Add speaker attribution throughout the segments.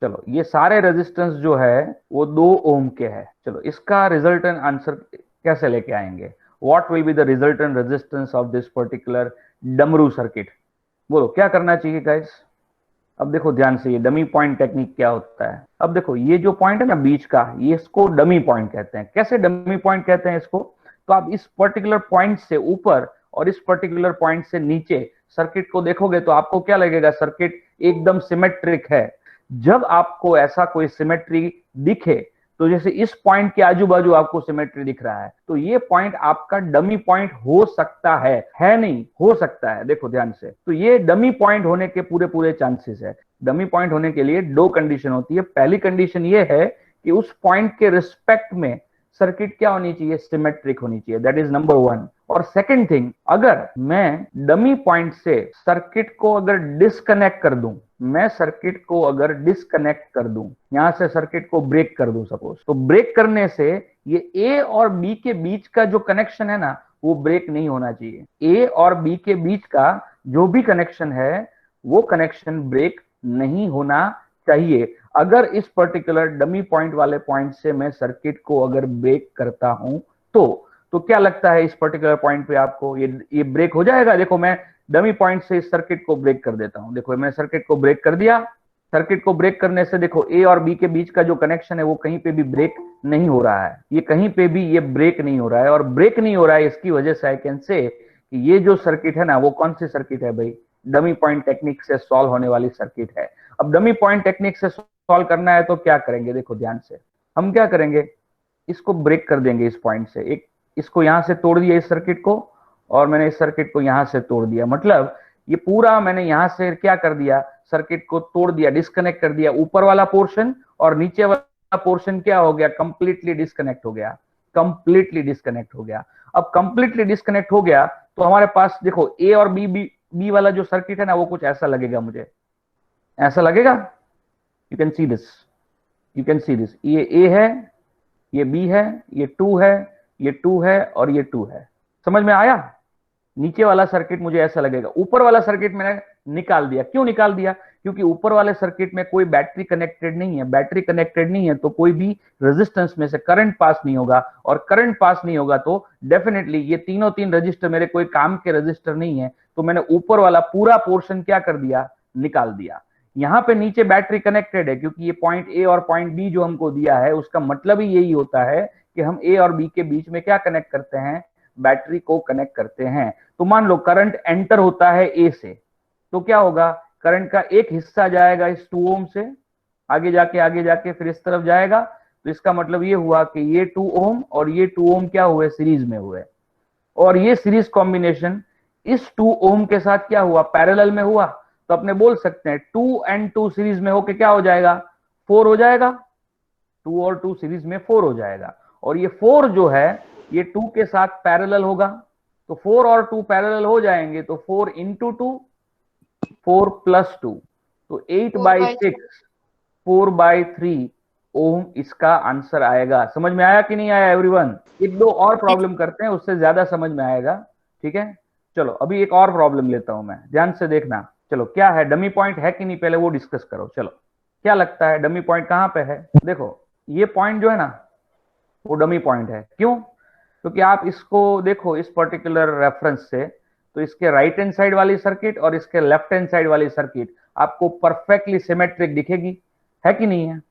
Speaker 1: चलो ये सारे रेजिस्टेंस जो है वो 2 ओम के है। चलो इसका रिजल्टेंट आंसर कैसे लेके आएंगे? What will be the resultant resistance of this particular डमरू सर्किट? बोलो क्या करना चाहिए गाइस? अब देखो ध्यान से, ये डमी पॉइंट टेक्निक क्या होता है। अब देखो ये जो पॉइंट है ना बीच का, ये इसको डमी पॉइंट कहते हैं। कैसे डमी पॉइंट कहते हैं इसको? तो आप इस पर्टिकुलर पॉइंट से ऊपर और इस पर्टिकुलर पॉइंट से नीचे सर्किट को देखोगे तो आपको क्या लगेगा? सर्किट एकदम सिमेट्रिक है। जब आपको ऐसा कोई सिमेट्री दिखे, तो जैसे इस पॉइंट के आजू बाजू आपको सिमेट्री दिख रहा है, तो ये पॉइंट आपका डमी पॉइंट हो सकता है नहीं, हो सकता है। देखो ध्यान से, तो ये डमी पॉइंट होने के पूरे पूरे चांसेस है। डमी पॉइंट होने के लिए 2 कंडीशन होती है। पहली कंडीशन ये है कि उस पॉइंट के रिस्पेक्ट में सर्किट क्या होनी चाहिए? सिमेट्रिक होनी चाहिए। That is number 1। और सेकंड थिंग, अगर मैं डमी पॉइंट से सर्किट को अगर डिस्कनेक्ट कर दूं, मैं सर्किट को अगर डिस्कनेक्ट कर दूं, यहां से सर्किट को ब्रेक कर दूं सपोज, तो ब्रेक करने से ये ए और बी के बीच का जो कनेक्शन है ना, वो ब्रेक नहीं होना चाहिए। ए और बी के बीच का जो भी कनेक्शन है वो कनेक्शन ब्रेक नहीं होना चाहिए। अगर इस पर्टिकुलर डमी पॉइंट वाले पॉइंट से मैं सर्किट को अगर ब्रेक करता हूं तो क्या लगता है इस पर्टिकुलर पॉइंट पे आपको ये ब्रेक हो जाएगा? देखो मैं डमी पॉइंट से इस सर्किट को ब्रेक कर देता हूं। देखो मैंने सर्किट को ब्रेक कर दिया। सर्किट को ब्रेक करने से देखो ए और बी के बीच का जो कनेक्शन है वो कहीं पे भी ब्रेक नहीं हो रहा है। ये कहीं पे भी ये ब्रेक नहीं हो रहा है। और ब्रेक नहीं हो रहा है इसकी वजह से आई कैन से कि ये जो सर्किट है ना, वो कौन सी सर्किट है भाई? डमी पॉइंट टेक्निक से सॉल्व होने वाली सर्किट है। अब डमी पॉइंट टेक्निक से सॉल्व करना है तो क्या करेंगे? देखो ध्यान से, हम क्या करेंगे, इसको ब्रेक कर देंगे इस पॉइंट से। एक इसको यहां से तोड़ दिया इस सर्किट को, और मैंने इस सर्किट को यहां से तोड़ दिया। मतलब ये पूरा मैंने यहां से क्या कर दिया? सर्किट को तोड़ दिया, डिस्कनेक्ट कर दिया। ऊपर वाला पोर्शन और नीचे वाला पोर्शन क्या हो गया? कंप्लीटली डिस्कनेक्ट हो गया। कंप्लीटली डिस्कनेक्ट हो गया। अब कंप्लीटली डिस्कनेक्ट हो गया तो हमारे पास देखो ए और बी वाला जो सर्किट है ना, वो कुछ ऐसा लगेगा मुझे। ऐसा लगेगा। You can see this, you can see this. ये ए है, ये बी है, ये 2 है, ये 2 है और ये 2 है। समझ में आया? नीचे वाला सर्किट मुझे ऐसा लगेगा। ऊपर वाला सर्किट मैंने निकाल दिया। क्यों निकाल दिया? क्योंकि ऊपर वाले सर्किट में कोई बैटरी कनेक्टेड नहीं है। बैटरी कनेक्टेड नहीं है तो कोई भी रेजिस्टेंस में से करंट पास नहीं होगा, और करंट पास नहीं होगा तो डेफिनेटली ये तीनों तीन रजिस्टर मेरे कोई काम के रजिस्टर नहीं है। तो मैंने ऊपर वाला पूरा पोर्शन क्या कर दिया? निकाल दिया। यहां पे नीचे बैटरी कनेक्टेड है क्योंकि ये पॉइंट ए और पॉइंट बी जो हमको दिया है उसका मतलब ही यही होता है कि हम ए और बी के बीच में क्या कनेक्ट करते हैं? बैटरी को कनेक्ट करते हैं। तो मान लो करंट एंटर होता है ए से, तो क्या होगा? करंट का एक हिस्सा जाएगा इस 2 ओम से, आगे जाके फिर इस तरफ जाएगा। तो इसका मतलब ये हुआ कि ये 2 ओम और ये 2 ओम क्या हुए? सीरीज में हुए। और ये सीरीज कॉम्बिनेशन इस 2 ओम के साथ क्या हुआ? पैरेलल में हुआ। तो अपने बोल सकते हैं 2 एंड 2 सीरीज में होके क्या हो जाएगा? 4 हो जाएगा। 2 और 2 सीरीज में 4 हो जाएगा। और ये 4 जो है ये 2 के साथ पैरेलल होगा। तो 4 और 2 पैरेलल हो जाएंगे तो 4 इंटू 2, 4 प्लस 2, तो 8/6, 4/3 ओम इसका आंसर आएगा। समझ में आया कि नहीं आया एवरीवन? एक दो और प्रॉब्लम करते हैं, उससे ज्यादा समझ में आएगा। ठीक है, चलो अभी एक और प्रॉब्लम लेता हूं मैं, ध्यान से देखना। चलो क्या है, डमी पॉइंट है कि नहीं पहले वो डिस्कस करो। चलो क्या लगता है डमी पॉइंट कहां पे है? देखो ये पॉइंट जो है ना, वो डमी पॉइंट है। क्यों? क्योंकि आप इसको देखो इस पर्टिकुलर रेफरेंस से, तो इसके राइट हैंड साइड वाली सर्किट और इसके लेफ्ट हैंड साइड वाली सर्किट आपको परफेक्टली सिमेट्रिक दिखेगी, है कि नहीं है?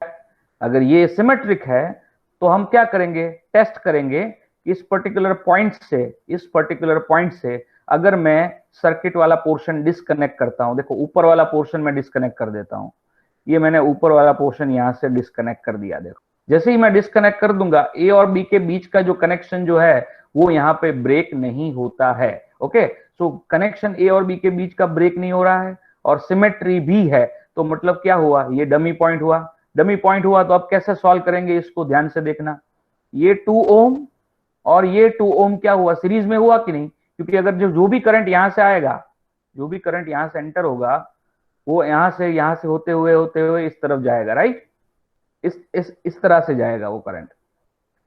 Speaker 1: अगर ये सिमेट्रिक है तो हम क्या करेंगे? टेस्ट करेंगे कि इस पर्टिकुलर पॉइंट से अगर मैं सर्किट वाला पोर्शन डिस्कनेक्ट करता हूं, देखो ऊपर वाला पोर्शन में डिस्कनेक्ट कर देता हूं। ये मैंने ऊपर वाला पोर्शन यहां से डिस्कनेक्ट कर दिया। देखो जैसे ही मैं डिस्कनेक्ट कर दूंगा, ए और बी के बीच का जो कनेक्शन जो है वो यहां पे ब्रेक नहीं होता है। ओके, सो कनेक्शन ए और बी के बीच का ब्रेक नहीं हो रहा है और सिमेट्री भी है। तो मतलब क्या हुआ? ये डमी पॉइंट हुआ। डमी पॉइंट हुआ तो अब कैसे सॉल्व करेंगे इसको? ध्यान से देखना। ये 2 ओम और ये 2 ओम क्या हुआ? सीरीज में हुआ कि नहीं? क्योंकि अगर जो भी करंट यहां से आएगा, जो भी करंट यहां से एंटर होगा, वो यहां से होते हुए इस तरफ जाएगा। राइट, इस तरह से जाएगा वो करंट।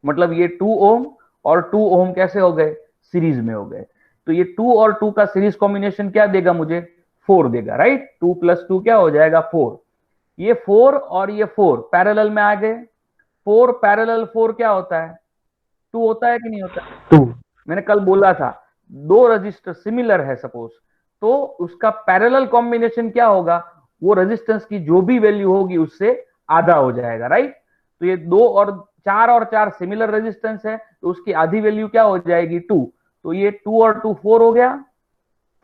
Speaker 1: मतलब ये 2 ओम और 2 ओम कैसे हो गए? सीरीज में हो गए। तो ये 2 और 2 का सीरीज कॉम्बिनेशन क्या देगा मुझे? 4 देगा। राइट, 2 + 2 क्या हो जाएगा? 4। ये 4 और ये 4 पैरेलल में आ गए। 4 पैरेलल 4 क्या होता है? 2 होता है कि नहीं होता है?
Speaker 2: 2।
Speaker 1: मैंने कल बोला था, दो रजिस्टर सिमिलर है सपोज, तो उसका पैरेलल कॉम्बिनेशन क्या होगा? वो रेजिस्टेंस की जो भी वैल्यू होगी उससे आधा हो जाएगा, राइट? तो ये 2 और 4 सिमिलर रेजिस्टेंस है, तो उसकी आधी वैल्यू क्या हो जाएगी? 2। तो ये 2 और 2 4 हो गया,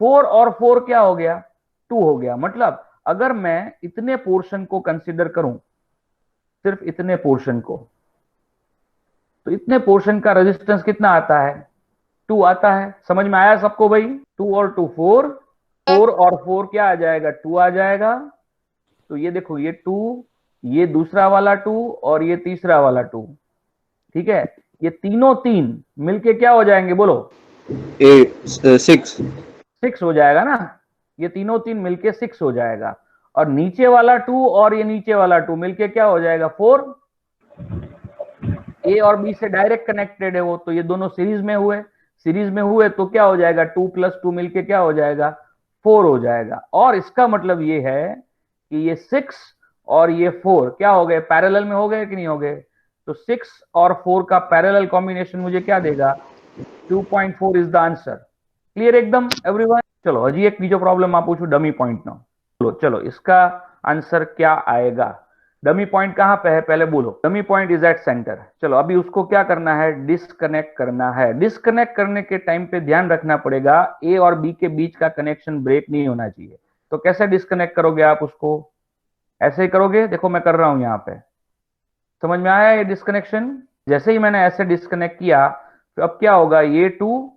Speaker 1: 4 और 4 क्या हो गया? 2 हो गया। मतलब अगर मैं इतने पोर्शन को कंसिडर करूं, सिर्फ इतने पोर्शन को, तो इतने पोर्शन का रेजिस्टेंस कितना आता है? 2 आता है। समझ में आया सबको भाई? 2 और 2 4, 4 और 4 क्या आ जाएगा? 2 आ जाएगा। तो ये देखो, ये 2, ये दूसरा वाला 2 और ये तीसरा वाला 2, ठीक है? ये तीनों तीन मिलके क्या हो जाएंगे बोलो?
Speaker 2: 6।
Speaker 1: 6 हो जाएगा ना। ये तीनों तीन मिलके 6 हो जाएगा। और नीचे वाला 2 और ये नीचे वाला 2 मिलके क्या हो जाएगा? 4। ए और बी से डायरेक्ट कनेक्टेड है वो, तो ये दोनों सीरीज में हुए। सीरीज में हुए तो क्या हो जाएगा? 2 + 2 मिलके क्या हो जाएगा? 4 हो जाएगा। और इसका मतलब ये है कि ये 6 और ये 4 क्या हो गए? पैरेलल में हो गए कि नहीं हो गए? तो 6 और 4 का पैरेलल कॉम्बिनेशन मुझे क्या देगा? 2.4 इज द आंसर। क्लियर एकदम एवरीवन? चलो अजी एक बीजो प्रॉब्लम आप पूछो डमी पॉइंट नो। चलो चलो इसका आंसर क्या आएगा? डमी पॉइंट कहां पे है पहले बोलो? Dummy point is at centre. चलो अभी उसको क्या करना है? डिस्कनेक्ट करना है। डिस्कनेक्ट करने के टाइम पे ध्यान रखना पड़ेगा ए और बी के बीच का कनेक्शन ब्रेक नहीं होना चाहिए। तो कैसे डिस्कनेक्ट करोगे आप उसको? ऐसे ही करोगे, देखो मैं कर रहा हूं यहां पे। समझ में आया ये डिस्कनेक्शन? जैसे ही मैंने ऐसे डिस्कनेक्ट किया, तो अब क्या होगा? ये 2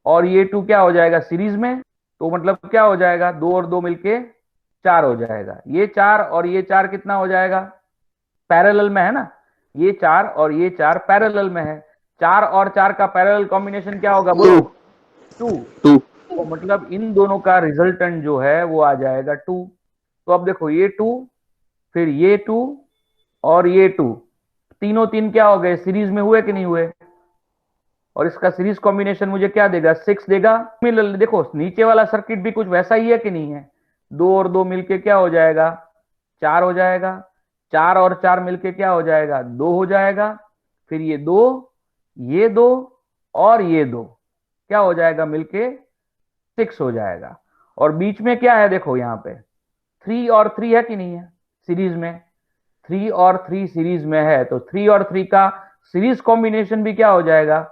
Speaker 1: और ये 2 क्या हो जाएगा? सीरीज में। तो मतलब क्या हो जाएगा? 2 और 2 मिलके 4 हो जाएगा। ये 4 और ये 4 कितना हो जाएगा? पैरेलल में है ना। ये 4 और ये 4 पैरेलल में है। 4 और 4 का पैरेलल कॉम्बिनेशन क्या होगा बोलो? 2।
Speaker 2: 2।
Speaker 1: तो मतलब इन दोनों का रिजल्टेंट जो है वो आ जाएगा 2। तो अब देखो, ये 2, फिर ये 2 और ये 2, तीनों तीन क्या हो गए? सीरीज में हुए कि नहीं हुए? और इसका सीरीज कॉम्बिनेशन मुझे क्या देगा? 6 देगा। देखो नीचे वाला सर्किट भी कुछ वैसा ही है कि नहीं है? 2 और 2 मिलके क्या हो जाएगा? 4 हो जाएगा। 4 और 4 मिलके क्या हो जाएगा? 2 हो जाएगा। फिर ये 2, ये 2 और ये 2 क्या हो जाएगा? मिलके 6 हो जाएगा। और बीच में क्या है देखो यहाँ पे? 3 और 3 है कि नहीं है सीरीज में? 3 और 3 सीरीज में है, तो 3 और 3 का सीरीज कॉम्बिनेशन भी क्या हो जाएगा?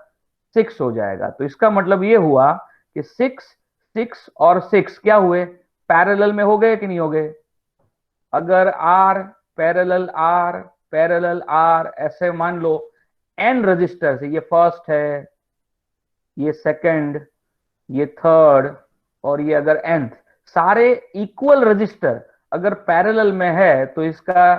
Speaker 1: 6 हो जाएगा। तो इसका मतलब ये हुआ कि 6, 6 और 6 क्या हुए? पैरेलल में हो गए कि नहीं हो गए? अगर R parallel R parallel R ऐसे मान लो एन रजिस्टर है, ये फर्स्ट है, ये सेकंड, ये थर्ड और ये अगर nth, सारे इक्वल रजिस्टर अगर पैरेलल में है, तो इसका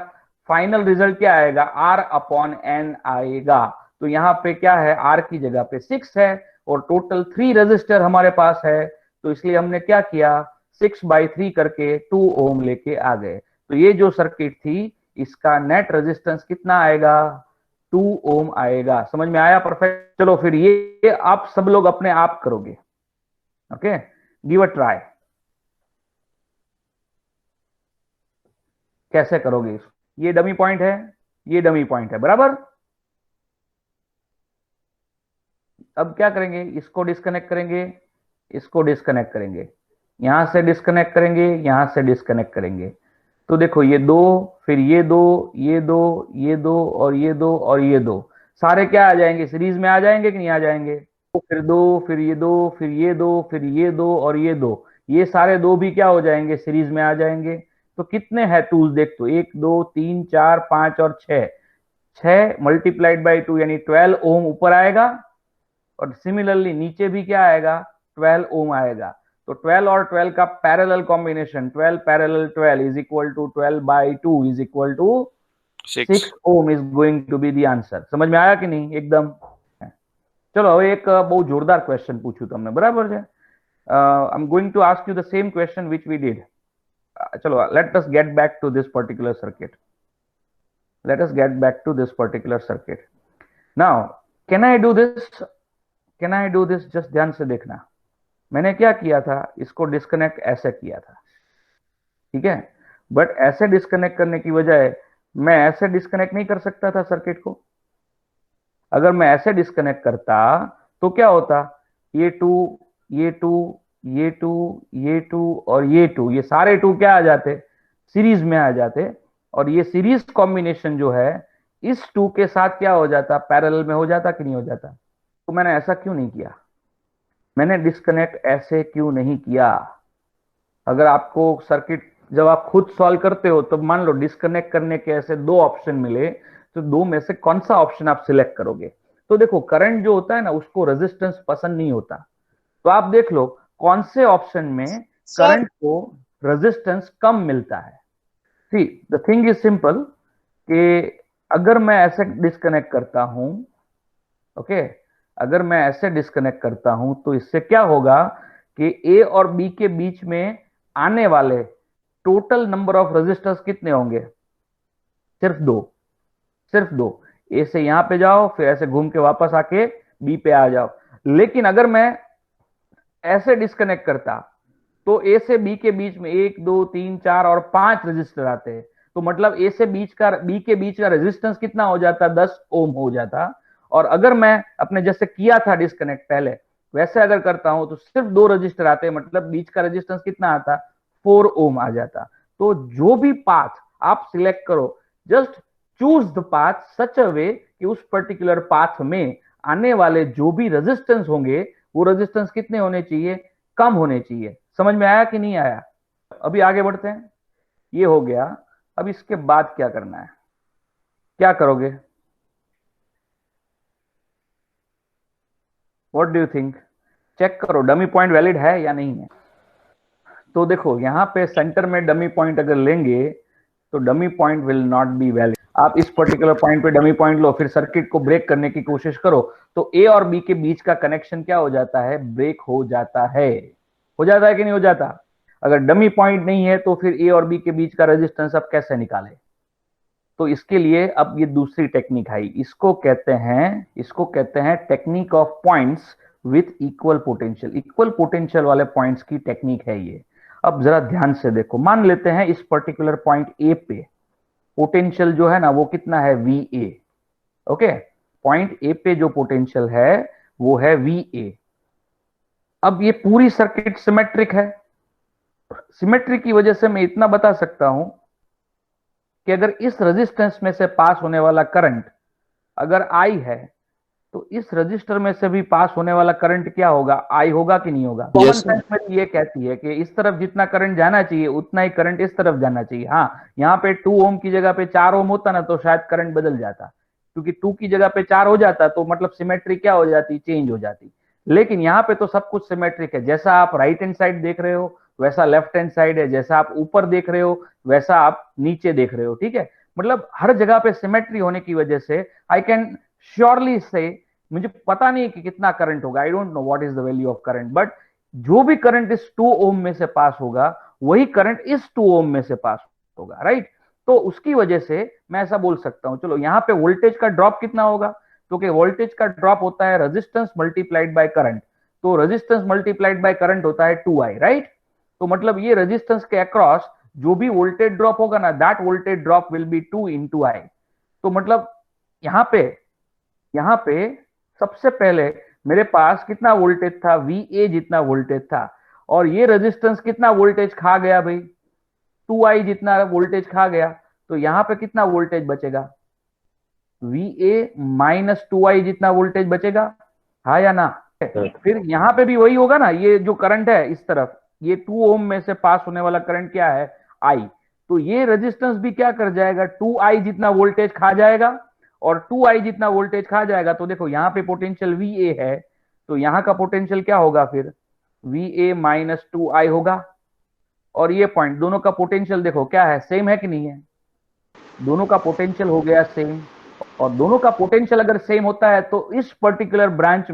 Speaker 1: फाइनल रिजल्ट क्या आएगा? R अपॉन n आएगा। तो यहाँ पे क्या है? R की जगह पे 6 है और टोटल 3 रजिस्टर हमारे पास है, तो इसलिए हमने क्या किया? 6/3 करके 2 ओम लेके आ गए। तो ये जो सर्किट थी, इसका नेट रेजिस्टेंस कितना आएगा? 2 ओम आएगा। समझ में आया? परफेक्ट। चलो फिर ये आप सब लोग अपने आप करोगे। Okay, give a try. कैसे करोगे? ये डमी पॉइंट है, ये डमी पॉइंट है, बराबर। अब क्या करेंगे? इसको डिस्कनेक्ट करेंगे, इसको डिस्कनेक्ट करेंगे, यहां से डिस्कनेक्ट करेंगे, यहां से डिस्कनेक्ट करेंगे। तो देखो ये 2, फिर ये 2, ये 2, ये 2 और ये 2 और ये 2 सारे क्या आ जाएंगे? सीरीज में आ जाएंगे कि नहीं आ जाएंगे? तो फिर 2, फिर ये 2, फिर ये 2, फिर ये 2 और ये 2, ये सारे 2 भी क्या हो जाएंगे? सीरीज में आ जाएंगे। तो कितने हैं टूल्स देख, तो 1 2 3 4 5 और 6, 6 मल्टीप्लाइड बाई 2 यानी 12 ओम ऊपर आएगा। और सिमिलरली नीचे भी क्या आएगा? 12 ओम आएगा। तो 12 और 12 का parallel combination 12 parallel 12 is equal to 12/2 is equal to 6 ohm is going to be the answer. समझ में आया कि नहीं? एकदम। चलो હવે એક બહુ જોરદાર ક્વેશ્ચન પૂછું તમને, બરાબર છે? I am going to ask you the same question which we did. चलो let us get back to this particular circuit. Let us get back to this particular circuit. Now can I do this? Can I do this? Just ध्यान से देखना. मैंने क्या किया था? इसको disconnect ऐसे किया था, ठीक है? बट ऐसे डिस्कनेक्ट करने की बजाय मैं ऐसे डिस्कनेक्ट नहीं कर सकता था सर्किट को। अगर मैं ऐसे डिस्कनेक्ट करता तो क्या होता, ये टू, ये टू, ये टू, ये टू और ये टू, ये सारे टू क्या आ जाते, सीरीज में आ जाते, और ये सीरीज कॉम्बिनेशन जो है इस टू के साथ क्या हो जाता, पैरेलल में हो जाता कि नहीं हो जाता। तो मैंने ऐसा क्यों नहीं किया, मैंने डिस्कनेक्ट ऐसे क्यों नहीं किया। अगर आपको सर्किट जब आप खुद सॉल्व करते हो तो मान लो डिस्कनेक्ट करने के ऐसे दो ऑप्शन मिले, तो दो में से कौन सा ऑप्शन आप सिलेक्ट करोगे। तो देखो करंट जो होता है ना उसको रेजिस्टेंस पसंद नहीं होता, तो आप देख लो कौन से ऑप्शन में
Speaker 2: Sir,
Speaker 1: करंट को रेजिस्टेंस कम मिलता है। See the thing is simple कि अगर मैं ऐसे डिस्कनेक्ट करता हूं, ओके, अगर मैं ऐसे डिस्कनेक्ट करता हूं तो इससे क्या होगा कि ए और बी के बीच में आने वाले टोटल नंबर ऑफ रेजिस्टर्स कितने होंगे, सिर्फ दो, सिर्फ दो। ए से यहां पे जाओ फिर ऐसे घूम के वापस आके बी पे आ जाओ। लेकिन अगर मैं ऐसे डिस्कनेक्ट करता तो ए से बी के बीच में एक दो तीन चार और पांच रजिस्टर आते हैं, तो मतलब ए से बीच का बी के बीच का रेजिस्टेंस कितना हो जाता, 10 ओम हो जाता। और अगर मैं अपने जैसे किया था डिस्कनेक्ट पहले वैसे अगर करता हूं तो सिर्फ दो रजिस्टर आते, मतलब बीच का रेजिस्टेंस कितना आता, 4 ओम आ जाता। तो जो भी पाथ आप सिलेक्ट करो, जस्ट चूज द पाथ सच अ वे कि उस पर्टिकुलर पाथ में आने वाले जो भी रेजिस्टेंस होंगे वो रेजिस्टेंस कितने होने चाहिए, कम होने चाहिए। समझ में आया कि नहीं आया। अभी आगे बढ़ते हैं, ये हो गया। अब इसके बाद क्या करना है, क्या करोगे, what do you think. Check करो डमी पॉइंट वैलिड है या नहीं है। तो देखो यहां पे सेंटर में डमी पॉइंट अगर लेंगे तो dummy point will not be valid. आप इस पर्टिकुलर पॉइंट पे डमी पॉइंट लो, फिर सर्किट को ब्रेक करने की कोशिश करो, तो ए और बी के बीच का कनेक्शन क्या हो जाता है, ब्रेक हो जाता है। हो जाता है कि नहीं हो जाता। अगर डमी पॉइंट नहीं है तो फिर ए और बी के बीच का रेजिस्टेंस आप कैसे निकालें। तो इसके लिए अब ये दूसरी टेक्निक आई, इसको कहते हैं technique of points with equal potential. Equal potential वाले पॉइंट्स की टेक्निक है ये। अब जरा ध्यान से देखो, मान लेते हैं इस पर्टिकुलर पॉइंट ए पे पोटेंशियल जो है ना वो कितना है, V A. Okay, point A पे जो पोटेंशियल है वो है वी ए। अब ये पूरी सर्किट सिमेट्रिक है, सिमेट्रिक की वजह से मैं इतना बता सकता हूं कि अगर इस रेजिस्टेंस में से पास होने वाला करंट अगर आई है तो इस रजिस्टर में से भी पास होने वाला करंट क्या होगा, आई होगा कि नहीं होगा। Common
Speaker 2: yes, sir.
Speaker 1: सेंस में ये कहती है कि इस तरफ जितना करंट जाना चाहिए उतना ही करंट इस तरफ जाना चाहिए। हाँ, यहाँ पे 2 ओम की जगह पे 4 ओम होता ना तो शायद करंट बदल जाता, क्योंकि 2 की जगह पे 4 हो जाता तो मतलब सिमेट्री क्या हो जाती, चेंज हो जाती। लेकिन यहाँ पे तो सब कुछ सिमेट्रिक है, जैसा आप राइट हैंड साइड देख रहे हो वैसा लेफ्ट हैंड साइड है, जैसा आप ऊपर देख रहे हो वैसा आप नीचे देख रहे हो। ठीक है, मतलब हर जगह पे सिमेट्री होने की वजह से आई कैन श्योरली से, मुझे पता नहीं कि कितना करंट होगा, I don't know what is the value of current, but जो भी करंट इस 2 ओम में से पास होगा वही करंट इस 2 ओम में से पास होगा, राइट। तो उसकी वजह से मैं ऐसा बोल सकता हूं, चलो यहां पे वोल्टेज का ड्रॉप कितना होगा, क्योंकि वोल्टेज का ड्रॉप होता है रेजिस्टेंस मल्टीप्लाइड बाय करंट, तो रेजिस्टेंस मल्टीप्लाइड बाय करंट होता है 2i, राइट। तो मतलब ये रेजिस्टेंस के अक्रॉस जो भी वोल्टेज ड्रॉप होगा ना, that voltage drop will be 2 into I. तो मतलब यहां पे सबसे पहले मेरे पास कितना वोल्टेज था, वी ए जितना वोल्टेज था, और ये रेजिस्टेंस कितना वोल्टेज खा गया भाई, 2i जितना वोल्टेज खा गया। तो यहां पे कितना वोल्टेज बचेगा, वी ए माइनस 2i जितना वोल्टेज बचेगा, हाँ या ना। फिर यहां पे भी वही होगा ना, ये जो करंट है इस तरफ, ये 2 ओम में से पास होने वाला करंट क्या है, आई। तो ये रेजिस्टेंस भी क्या कर जाएगा, 2i जितना वोल्टेज खा जाएगा, और 2i जितना वोल्टेज खा जाएगा। तो देखो यहां पे पोटेंशियल वी ए है, तो यहां का पोटेंशियल क्या होगा फिर, वी ए माइनस 2i होगा। और ये पॉइंट दोनों का पोटेंशियल देखो क्या है, सेम है कि नहीं है, दोनों का पोटेंशियल हो गया सेम। और दोनों का पोटेंशियल अगर सेम होता है तो इस पर्टिकुलर ब्रांच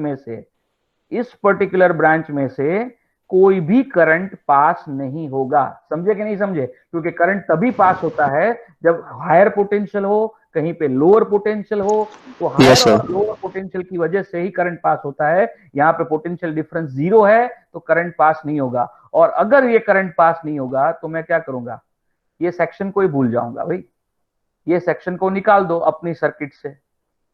Speaker 1: में से कोई भी करंट पास नहीं होगा। समझे कि नहीं समझे, क्योंकि करंट तभी पास होता है जब हायर पोटेंशियल हो, कहीं पे लोअर पोटेंशियल हो, तो हायर
Speaker 2: Yes, sir.
Speaker 1: और लोअर पोटेंशियल की वजह से ही करंट पास होता है। यहाँ पे पोटेंशियल डिफरेंस 0 है तो करंट पास नहीं होगा। और अगर ये करंट पास नहीं होगा तो मैं क्या करूंगा, ये सेक्शन को ही भूल जाऊंगा भाई, ये सेक्शन को निकाल दो अपनी सर्किट से,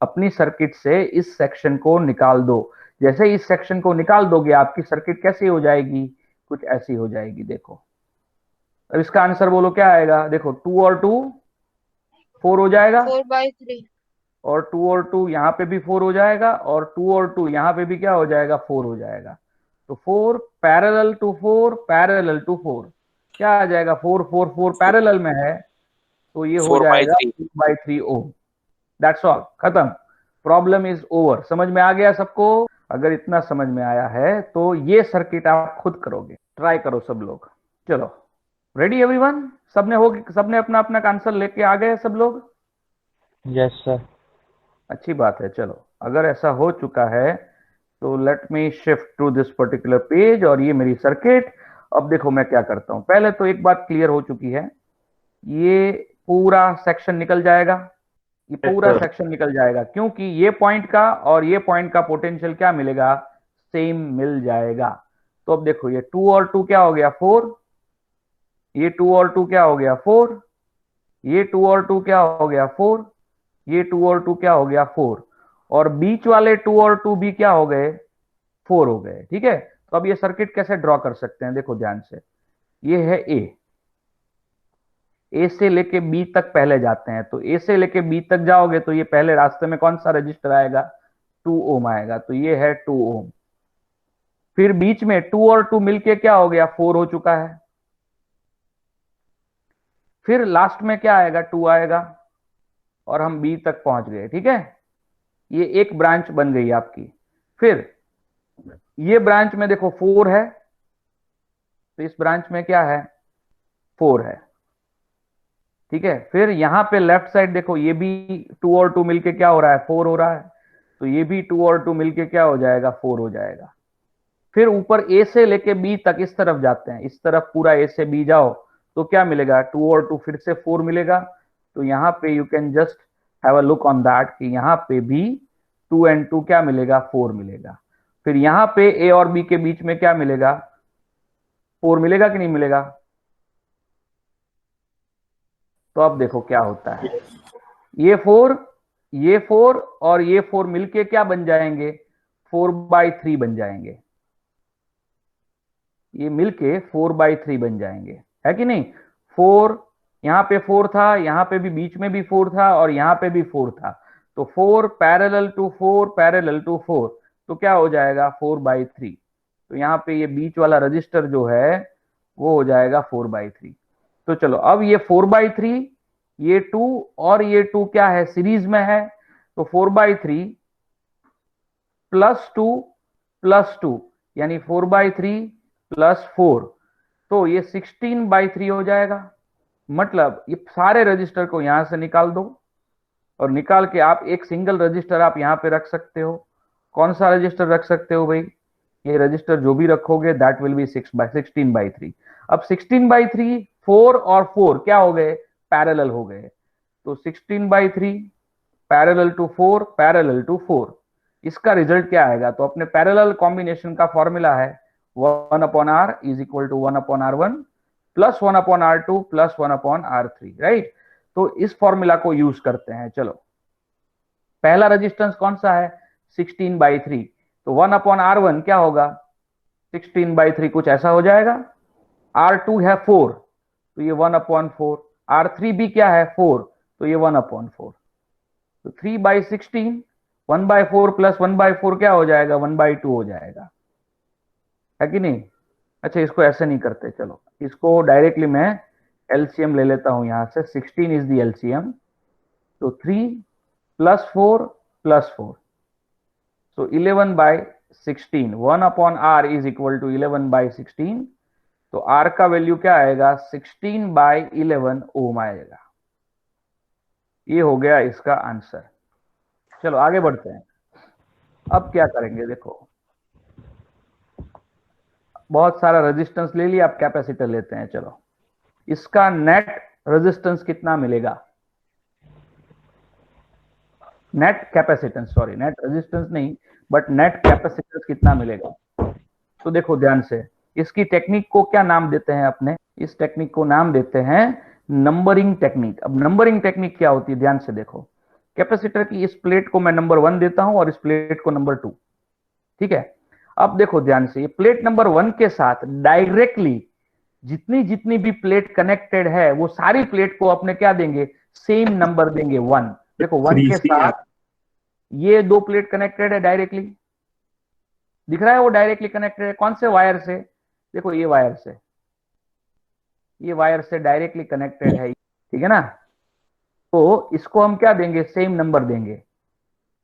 Speaker 1: अपनी सर्किट से इस सेक्शन को निकाल दो। जैसे इस सेक्शन को निकाल दोगे आपकी सर्किट कैसी हो जाएगी, कुछ ऐसी हो जाएगी। देखो अब इसका आंसर बोलो क्या आएगा। देखो 2 और 2 4 हो जाएगा,
Speaker 3: 4/3।
Speaker 1: और 2 और 2 यहाँ पे भी 4 हो जाएगा, और 2 और 2 यहाँ पे भी क्या हो जाएगा, 4 हो जाएगा। तो 4 पैरेलल टू 4 पैरेलल टू 4 क्या आ जाएगा, 4 4 4 पैरेलल में है, तो ये हो जाएगा 4/3 ओम। दैट्स ऑल, खत्म, प्रॉब्लम इज ओवर। समझ में आ गया सबको? अगर इतना समझ में आया है तो ये सर्किट आप खुद करोगे, ट्राई करो सब लोग। चलो रेडी एवरीवन, सबने अपना अपना आंसर लेके आ गए सब लोग?
Speaker 4: Yes sir.
Speaker 1: अच्छी बात है। चलो अगर ऐसा हो चुका है तो let me shift to this particular page, और ये मेरी सर्किट। अब देखो मैं क्या करता हूं, पहले तो एक बात क्लियर हो चुकी है, ये पूरा सेक्शन निकल जाएगा, ये पूरा सेक्शन निकल जाएगा, क्योंकि ये पॉइंट का और ये पॉइंट का पोटेंशियल क्या मिलेगा, सेम मिल जाएगा। तो अब देखो ये 2 और 2 क्या हो गया 4, ये 2 और 2 क्या हो गया 4, ये 2 और 2 क्या हो गया 4, ये 2 और 2 क्या हो गया 4, और बीच वाले 2 और 2 भी क्या हो गए 4 हो गए। ठीक है, तो अब ये सर्किट कैसे ड्रॉ कर सकते हैं, देखो ध्यान से, ये है ए से लेके बी तक पहले जाते हैं, तो ए से लेके बी तक जाओगे तो ये पहले रास्ते में कौन सा रजिस्टर आएगा, 2 ओम आएगा, तो ये है 2 ओम। फिर बीच में 2 और 2 मिलके क्या हो गया 4 हो चुका है। फिर लास्ट में क्या आएगा 2 आएगा, और हम बी तक पहुंच गए। ठीक है, ये एक ब्रांच बन गई आपकी। फिर ये ब्रांच में देखो 4 है, तो इस ब्रांच में क्या है 4 है। ठीक है, फिर यहां पे लेफ्ट साइड देखो, ये भी 2 और 2 मिलके क्या हो रहा है 4 हो रहा है, तो ये भी 2 और 2 मिलके क्या हो जाएगा 4 हो जाएगा। फिर ऊपर ए से लेके बी तक इस तरफ जाते हैं, इस तरफ पूरा ए से बी जाओ तो क्या मिलेगा 2 और 2 फिर से 4 मिलेगा। तो यहाँ पे you can just have a look on that कि यहाँ पे भी 2 and 2 क्या मिलेगा 4 मिलेगा। फिर यहाँ पे ए और बी के बीच में क्या मिलेगा 4 मिलेगा कि नहीं मिलेगा। तो अब देखो क्या होता है, ये 4 और ये 4 मिलके क्या बन जाएंगे 4/3 बन जाएंगे, ये मिलके 4/3 बन जाएंगे, है कि नहीं। 4 यहाँ पे 4 था, यहाँ पे भी बीच में भी 4 था, और यहाँ पे भी 4 था, तो 4 पैरेलल टू 4 पैरेलल टू 4, तो क्या हो जाएगा 4/3। तो यहाँ पे ये बीच वाला रजिस्टर जो है वो हो जाएगा 4/3। तो चलो अब ये 4/3, ये 2 और ये 2 क्या है सीरीज में है, तो 4/3 +2 +2 यानी 4/3 +4, तो ये 16/3 हो जाएगा। मतलब ये सारे रजिस्टर को यहां से निकाल दो, और निकाल के आप एक सिंगल रजिस्टर आप यहां पे रख सकते हो। कौन सा रजिस्टर रख सकते हो भाई, ये रजिस्टर जो भी रखोगे दैट विल बी 16/3। अब 16/3 4 और 4 क्या हो गए पैरेलल हो गए, तो 16/3 पैरेलल टू 4 पैरेलल टू 4, इसका रिजल्ट क्या आएगा। तो अपने पैरेलल कॉम्बिनेशन का फॉर्मूला है 1/r is equal to 1/r1 plus 1/r2 plus 1/r3, right. तो इस फॉर्मूला को यूज करते हैं। चलो पहला रेजिस्टेंस कौन सा है 16/3, तो 1/r1 क्या होगा 16/3 कुछ ऐसा हो जाएगा, r2 है 4 तो ये 1/4, r3 भी क्या है 4 तो ये 1/4, तो 3/16 1/4 प्लस 1/4 क्या हो जाएगा 1/2 हो जाएगा, है कि नहीं। अच्छा इसको ऐसे नहीं करते, चलो इसको डायरेक्टली मैं एलसीएम ले लेता हूं यहां से, 16 इज द एलसीएम, तो 3 + 4 + 4, so 11/16, 1/r is equal to 11/16, तो r का वैल्यू क्या आएगा 16/11 ओम आएगा। ये हो गया इसका आंसर। चलो आगे बढ़ते हैं। अब क्या करेंगे, देखो बहुत सारा रेजिस्टेंस ले लिया, अब कैपेसिटर लेते हैं। चलो इसका नेट रेजिस्टेंस कितना मिलेगा, net capacitance, sorry net resistance नहीं बट नेट कैपेसिटेंस कितना मिलेगा। तो देखो ध्यान से, इसकी टेक्निक को क्या नाम देते हैं अपने, इस टेक्निक को नाम देते हैं नंबरिंग टेक्निक। अब नंबरिंग टेक्निक क्या होती है, ध्यान से देखो। कैपेसिटर की इस प्लेट को मैं नंबर 1 देता हूं और इस प्लेट को नंबर 2, ठीक है। अब देखो ध्यान से, ये प्लेट नंबर 1 के साथ डायरेक्टली जितनी जितनी भी प्लेट कनेक्टेड है वो सारी प्लेट को अपने क्या देंगे, सेम नंबर देंगे 1। देखो 1
Speaker 2: थ्री
Speaker 1: के
Speaker 2: सी
Speaker 1: साथ ये 2 प्लेट कनेक्टेड है डायरेक्टली, दिख रहा है वो डायरेक्टली कनेक्टेड है। कौन से वायर से, देखो ये वायर से, ये वायर से डायरेक्टली कनेक्टेड है, ठीक है ना। तो इसको हम क्या देंगे, सेम नंबर देंगे।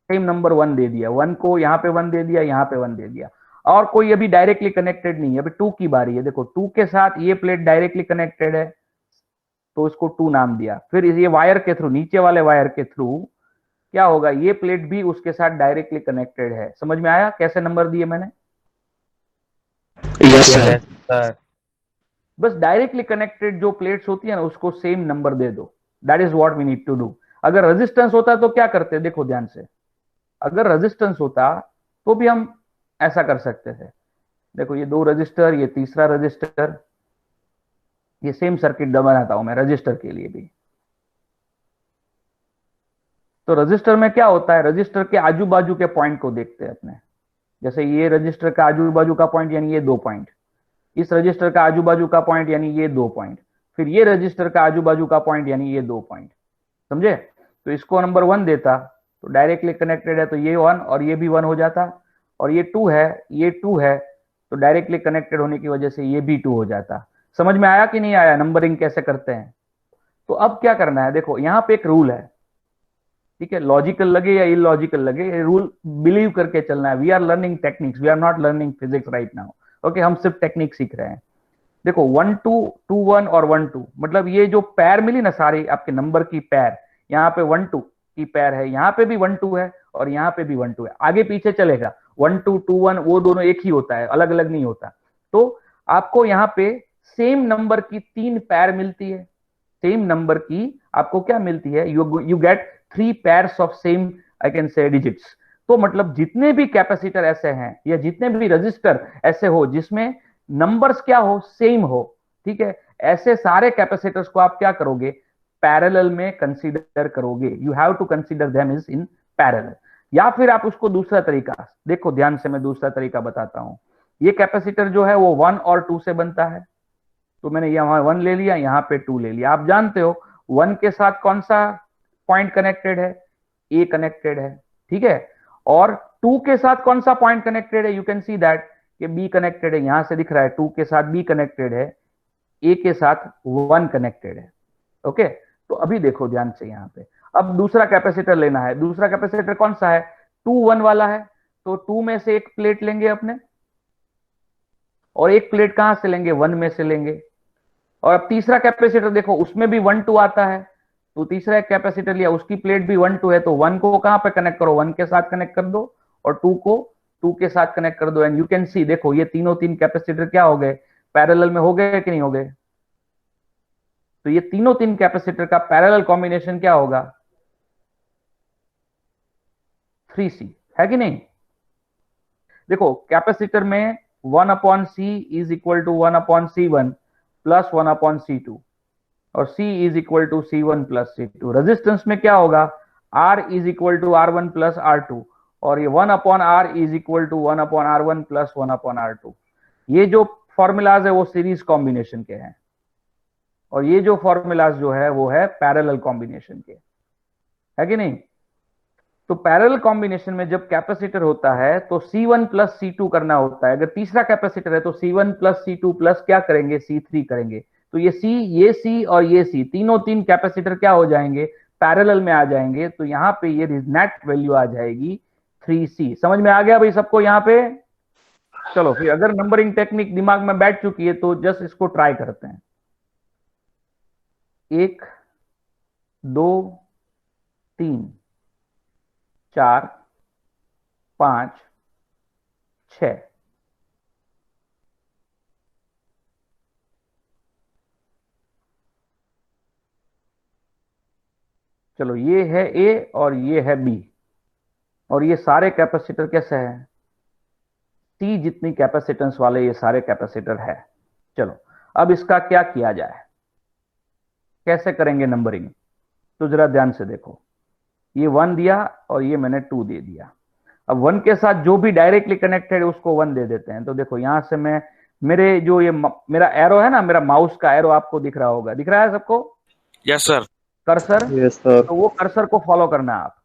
Speaker 1: सेम नंबर 1 दे दिया, 1 को यहां पे 1 दे दिया, यहां पे 1 दे दिया। और कोई अभी डायरेक्टली कनेक्टेड नहीं है, अभी 2 की बारी है। देखो 2 के साथ ये प्लेट डायरेक्टली कनेक्टेड है तो इसको 2 नाम दिया। फिर ये वायर के थ्रू, नीचे वाले वायर के थ्रू क्या होगा, ये प्लेट भी उसके साथ डायरेक्टली कनेक्टेड है। समझ में आया कैसे नंबर दिए मैंने?
Speaker 2: Yes sir.
Speaker 4: Yes sir.
Speaker 1: बस डायरेक्टली कनेक्टेड जो प्लेट्स होती है ना उसको सेम नंबर दे दो, that is what we need to do. अगर रेजिस्टेंस होता तो क्या करते, देखो ध्यान से, अगर रेजिस्टेंस होता तो भी हम ऐसा कर सकते थे। देखो ये 2 रजिस्टर, ये तीसरा रजिस्टर, ये सेम सर्किट बनाता हूं मैं रजिस्टर के लिए भी। तो रजिस्टर में क्या होता है, रजिस्टर के आजू बाजू के पॉइंट को देखते हैं अपने। जैसे ये रजिस्टर का आजू बाजू का पॉइंट यानी ये 2 पॉइंट, इस रजिस्टर का आजू बाजू का पॉइंट यानी ये 2 पॉइंट, फिर ये रजिस्टर का आजू बाजू का पॉइंट यानी ये 2 पॉइंट। समझे? तो इसको नंबर 1 देता तो डायरेक्टली कनेक्टेड है तो ये 1 और ये भी 1 हो जाता, और ये 2 है, ये 2 है, तो डायरेक्टली कनेक्टेड होने की वजह से ये भी 2 हो जाता। समझ में आया कि नहीं आया नंबरिंग कैसे करते हैं? तो अब क्या करना है, देखो यहां पे एक रूल है, ठीक है, लॉजिकल लगे या इलॉजिकल लगे, रूल बिलीव करके चलना है। We are learning techniques, we are not learning physics right now, okay. हम सिर्फ टेक्निक सीख रहे हैं। देखो 1 2 2 1 और 1 2, मतलब ये जो पैर मिली ना सारी आपके नंबर की पैर, यहाँ पे 1 2 की पैर है, यहाँ पे भी 1 2 है और यहाँ पे भी 1 2 है, आगे पीछे चलेगा। 1 2 2 1 वो दोनों एक ही होता है, अलग अलग नहीं होता। तो आपको यहाँ पे सेम नंबर की 3 पैर मिलती है, सेम नंबर की आपको क्या मिलती है, you get 3 pairs of same I can say digits. तो मतलब जितने भी कैपेसिटर ऐसे हैं या जितने भी रजिस्टर ऐसे हो जिसमें नंबर्स क्या हो, सेम हो, ठीक है, ऐसे सारे कैपेसिटर्स को आप क्या करोगे, पैरेलल में कंसीडर करोगे। You have to consider them is in parallel. या फिर आप उसको दूसरा तरीका देखो, ध्यान से मैं दूसरा तरीका बताता हूं। ये कैपेसिटर जो है वो 1 और 2 से बनता है, तो मैंने यहां 1 ले लिया, यहां पे 2 ले लिया। आप जानते हो 1 के साथ कौन सा पॉइंट कनेक्टेड है, ए कनेक्टेड है, ठीक है। और 2 के साथ कौन सा पॉइंट कनेक्टेड है, यू कैन सी दैट कि बी कनेक्टेड है, यहां से दिख रहा है 2 के साथ बी कनेक्टेड है, ए के साथ 1 कनेक्टेड है, ओके। तो अभी देखो ध्यान से यहां पे, अब दूसरा कैपेसिटर लेना है। दूसरा कैपेसिटर कौन सा है, 2 1 वाला है, तो 2 में से एक प्लेट लेंगे अपने, और एक प्लेट कहां से लेंगे, 1 में से लेंगे। और अब तीसरा कैपेसिटर देखो, उसमें भी 1 2 आता है, तो तीसरा एक कैपेसिटर लिया, उसकी प्लेट भी 1 2 है, तो 1 को कहां पे कनेक्ट करो, 1 के साथ कनेक्ट कर दो, और 2 को 2 के साथ कनेक्ट कर दो। एंड यू कैन सी, देखो ये तीनों 3 कैपेसिटर क्या हो गए, पैरेलल में हो गए कि नहीं हो गए। तो ये तीनों 3 कैपेसिटर का पैरेलल कॉम्बिनेशन क्या होगा, 3C, है कि नहीं। देखो कैपेसिटर में 1 upon C is equal to 1 upon C1 plus 1 upon C2, और C is equal to C1 plus C2। Resistance में क्या होगा, R is equal to R1 plus R2, और ये 1 upon R is equal to 1 upon R1 plus 1 upon R2। ये जो formulas है वो सीरीज कॉम्बिनेशन के हैं, और ये जो फॉर्मूलाज जो है वो है पैरेलल कॉम्बिनेशन के, है कि नहीं। तो पैरेलल कॉम्बिनेशन में जब कैपेसिटर होता है तो C1 प्लस C2 करना होता है। अगर तीसरा कैपेसिटर है तो C1 प्लस C2 प्लस क्या करेंगे, C3 करेंगे। तो ये C और ये C तीनों 3 कैपेसिटर क्या हो जाएंगे, पैरेलल में आ जाएंगे। तो यहां पे ये नेट वैल्यू आ जाएगी 3C। समझ में आ गया भाई सबको यहाँ पे? चलो फिर अगर नंबरिंग टेक्निक दिमाग में बैठ चुकी है तो जस्ट इसको ट्राई करते हैं। 1 2 3 4 5 6, चलो ये है ए और ये है बी, और ये सारे कैपेसिटर कैसे हैं, सी जितनी कैपेसिटेंस वाले ये सारे कैपेसिटर है। चलो अब इसका क्या किया जाए, कैसे करेंगे नंबरिंग, तो जरा ध्यान से देखो, ये 1 दिया और ये मैंने 2 दे दिया। अब 1 के साथ जो भी डायरेक्टली कनेक्टेड है उसको 1 दे देते हैं। तो देखो यहां से मैं, मेरे जो ये मेरा एरो है ना, मेरा माउस का एरो आपको दिख रहा होगा, दिख रहा है सबको
Speaker 3: yes sir.
Speaker 1: Cursor,
Speaker 2: Yes, sir.
Speaker 1: तो वो कर्सर को फॉलो करना है आप।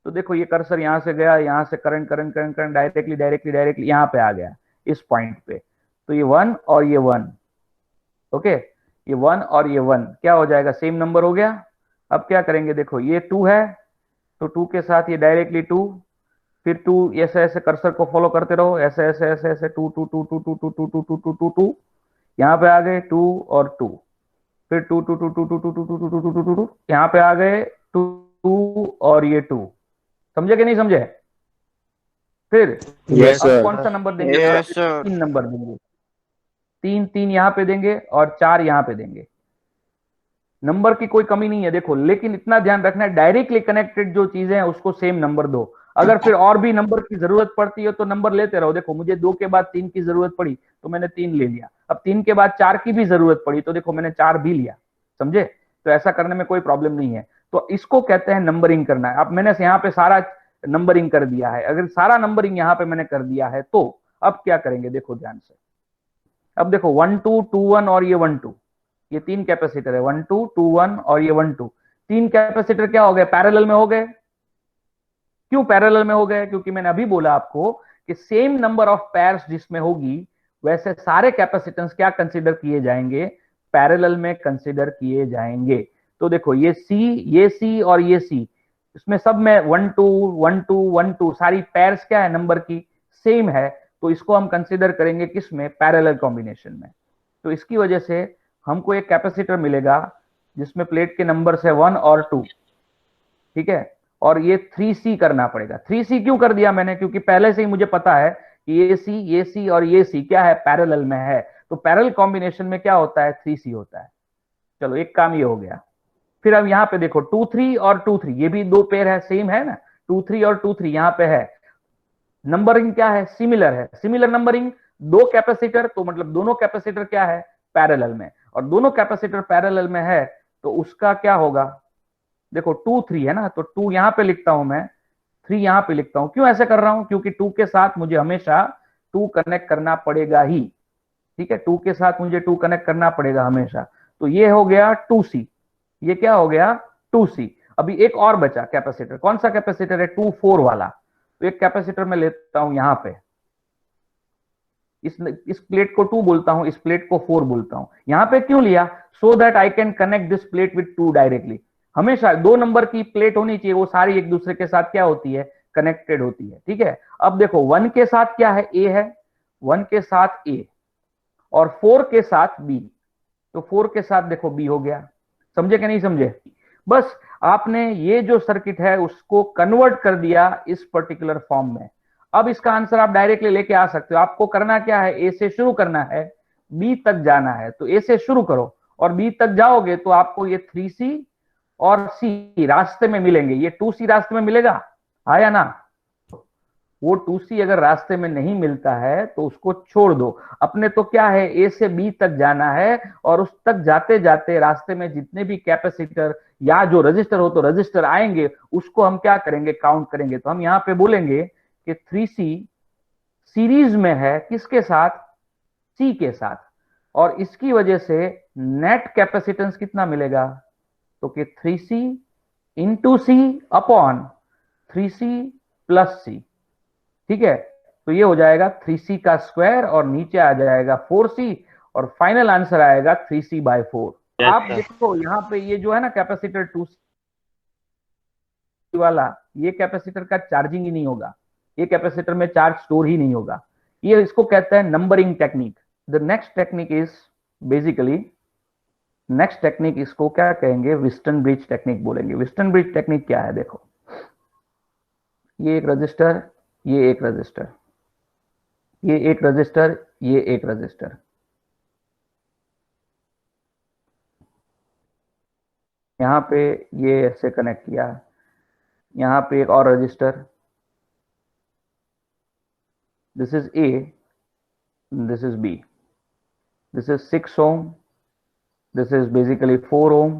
Speaker 1: तो देखो ये कर्सर यहां से गया, यहां से current current current current directly directly directly यहां पे आ गया इस पॉइंट पे। तो ये 1 और ये 1, ओके, ये 1 और ये 1 क्या हो जाएगा, सेम नंबर हो गया। अब क्या करेंगे, देखो ये 2 है, तो 2 के साथ ये डायरेक्टली 2, फिर 2 ऐसे ऐसे कर्सर को फॉलो करते रहो, ऐसे ऐसे ऐसे ऐसे 2 2 2 2 2 2 2 2 2 2 2, यहाँ पे आ गए 2 और 2, फिर 2 2 2 2 2 2 2 2 2 2 2 2 2, यहाँ पे आ गए 2 और ये 2, समझे कि नहीं समझे। फिर
Speaker 2: Yes,
Speaker 1: अब
Speaker 2: sir.
Speaker 1: कौन सा नंबर देंगे,
Speaker 3: Yes, sir.
Speaker 1: 3 नंबर देंगे, 3 3 यहाँ पे देंगे और 4 यहाँ पे देंगे। नंबर की कोई कमी नहीं है देखो, लेकिन इतना ध्यान रखना है डायरेक्टली कनेक्टेड जो चीजें हैं उसको सेम नंबर दो। अगर फिर और भी नंबर की जरूरत पड़ती है तो नंबर लेते रहो। देखो मुझे 2 के बाद 3 की जरूरत पड़ी तो मैंने 3 ले लिया, अब 3 के बाद 4 की भी जरूरत पड़ी तो देखो मैंने 4 भी लिया, समझे। तो ऐसा करने में कोई प्रॉब्लम नहीं है। तो इसको कहते हैं नंबरिंग करना है। अब मैंने यहाँ पे सारा नंबरिंग कर दिया है, अगर सारा नंबरिंग यहाँ पे मैंने कर दिया है तो अब क्या करेंगे, देखो ध्यान से। अब देखो 1 2 2 1 और ये 1 2, ये 3 कैपेसिटर है, 1 2 2 1 और ये 1 2, 3 कैपेसिटर क्या हो गए, पैरेलल में हो गए। क्यों पैरेलल में हो गए, क्योंकि मैंने अभी बोला आपको कि सेम नंबर ऑफ पेयर्स जिसमें होगी वैसे सारे कैपेसिटेंस क्या कंसीडर किए जाएंगे, पैरेलल में कंसीडर किए जाएंगे। तो देखो ये सी और ये सी, इसमें सब में 1 2 1 2 1 2 सारी पेयर्स क्या है नंबर की, सेम है। तो इसको हम कंसीडर करेंगे किसमें, पैरेलल कॉम्बिनेशन में। तो इसकी वजह से हमको एक कैपेसिटर मिलेगा जिसमें प्लेट के नंबर है 1 और 2, ठीक है। और ये 3C करना पड़ेगा। 3C क्यों कर दिया मैंने, क्योंकि पहले से ही मुझे पता है कि ये सी और ये सी क्या है, पैरेलल में है। तो पैरेलल कॉम्बिनेशन में क्या होता है, 3C होता है। चलो एक काम ये हो गया। फिर अब यहाँ पे देखो 2 3 और 2 3, ये भी दो पेयर है, सेम है ना, 2 3 और 2 3 यहाँ पे है। नंबरिंग क्या है, सिमिलर है, सिमिलर नंबरिंग। दो कैपेसिटर तो मतलब दोनों कैपेसिटर क्या है, पैरेलल में, और दोनों कैपेसिटर पैरेलल में है तो उसका क्या होगा, देखो 2 3 है ना, तो 2 यहां पे लिखता हूं मैं, 3 यहां पे लिखता हूं। क्यों ऐसे कर रहा हूं, क्योंकि 2 के साथ मुझे हमेशा 2 कनेक्ट करना पड़ेगा ही, ठीक है। 2 के साथ मुझे 2 कनेक्ट करना पड़ेगा हमेशा। तो ये हो गया 2C, ये क्या हो गया 2C। अभी एक और बचा कैपेसिटर, कौन सा कैपेसिटर है, 2 4 वाला। तो एक कैपेसिटर में लेता हूं यहां पे, इस प्लेट को 2 बोलता हूं, इस प्लेट को 4 बोलता हूं। यहां पे क्यों लिया, so that I can connect this plate with 2 directly. हमेशा 2 नंबर की प्लेट होनी चाहिए, वो सारी एक दूसरे के साथ क्या होती है, कनेक्टेड होती है, ठीक है। अब देखो 1 के साथ क्या है, ए है, 1 के साथ ए, और 4 के साथ बी। तो 4 के साथ देखो बी हो गया, समझे कि नहीं समझे। बस आपने ये जो सर्किट है उसको कन्वर्ट कर दिया इस पर्टिकुलर फॉर्म में। अब इसका आंसर आप डायरेक्टली लेके आ सकते हो। आपको करना क्या है, ए से शुरू करना है, बी तक जाना है। तो ए से शुरू करो और बी तक जाओगे तो आपको ये 3C और सी रास्ते में मिलेंगे। ये 2C रास्ते में मिलेगा, आया ना। वो 2C अगर रास्ते में नहीं मिलता है तो उसको छोड़ दो। अपने तो क्या है, ए से बी तक जाना है, और उस तक जाते जाते रास्ते में जितने भी कैपेसिटर या जो रजिस्टर हो तो रजिस्टर आएंगे, उसको हम क्या करेंगे, काउंट करेंगे। तो हम यहाँ पे बोलेंगे कि 3C सीरीज में है किसके साथ, सी के साथ, और इसकी वजह से नेट कैपेसिटेंस कितना मिलेगा, तो कि 3C इंटू सी अपॉन 3C प्लस सी, ठीक है। तो ये हो जाएगा 3C का स्क्वायर और नीचे आ जाएगा 4C, और फाइनल आंसर आएगा 3C बाय 4।
Speaker 3: Yes,
Speaker 1: आप
Speaker 3: sir.
Speaker 1: देखो यहाँ पे ये जो है ना कैपेसिटर 2C वाला, ये कैपेसिटर का चार्जिंग ही नहीं होगा, ये कैपेसिटर में चार्ज स्टोर ही नहीं होगा। ये इसको कहते हैं numbering technique. The next technique is basically, next technique इसको क्या कहेंगे, विस्टन ब्रिज टेक्निक बोलेंगे। विस्टन ब्रिज टेक्निक क्या है, देखो ये एक रजिस्टर, ये एक रजिस्टर, ये एक रजिस्टर, ये एक रजिस्टर, यहां पे ये ऐसे कनेक्ट किया, यहां पे एक और register, this is A, this is B, this is 6 ohm, this is basically 4 ohm,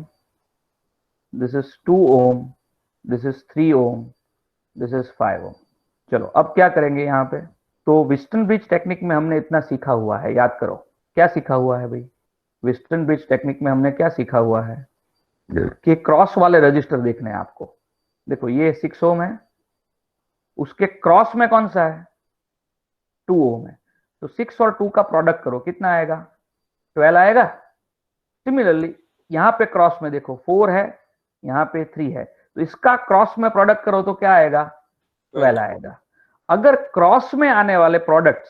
Speaker 1: this is 2 ohm, this is 3 ohm, this is 5 ohm. चलो अब क्या करेंगे यहाँ पे, तो व्हिस्टन ब्रिज टेक्निक में हमने इतना सीखा हुआ है, याद करो क्या सीखा हुआ है भाई। व्हिस्टन ब्रिज टेक्निक में हमने क्या सीखा हुआ है कि क्रॉस वाले रजिस्टर देखने हैं आपको। देखो ये 6 ओम है, उसके क्रॉस में कौन सा है, 2 ओम है, तो 6 और 2 का प्रोडक्ट करो, कितना आएगा, 12 आएगा। सिमिलरली यहां पे क्रॉस में देखो 4 है, यहां पे 3 है, तो इसका क्रॉस में प्रोडक्ट करो तो क्या आएगा, 12 आएगा। अगर क्रॉस में आने वाले प्रोडक्ट्स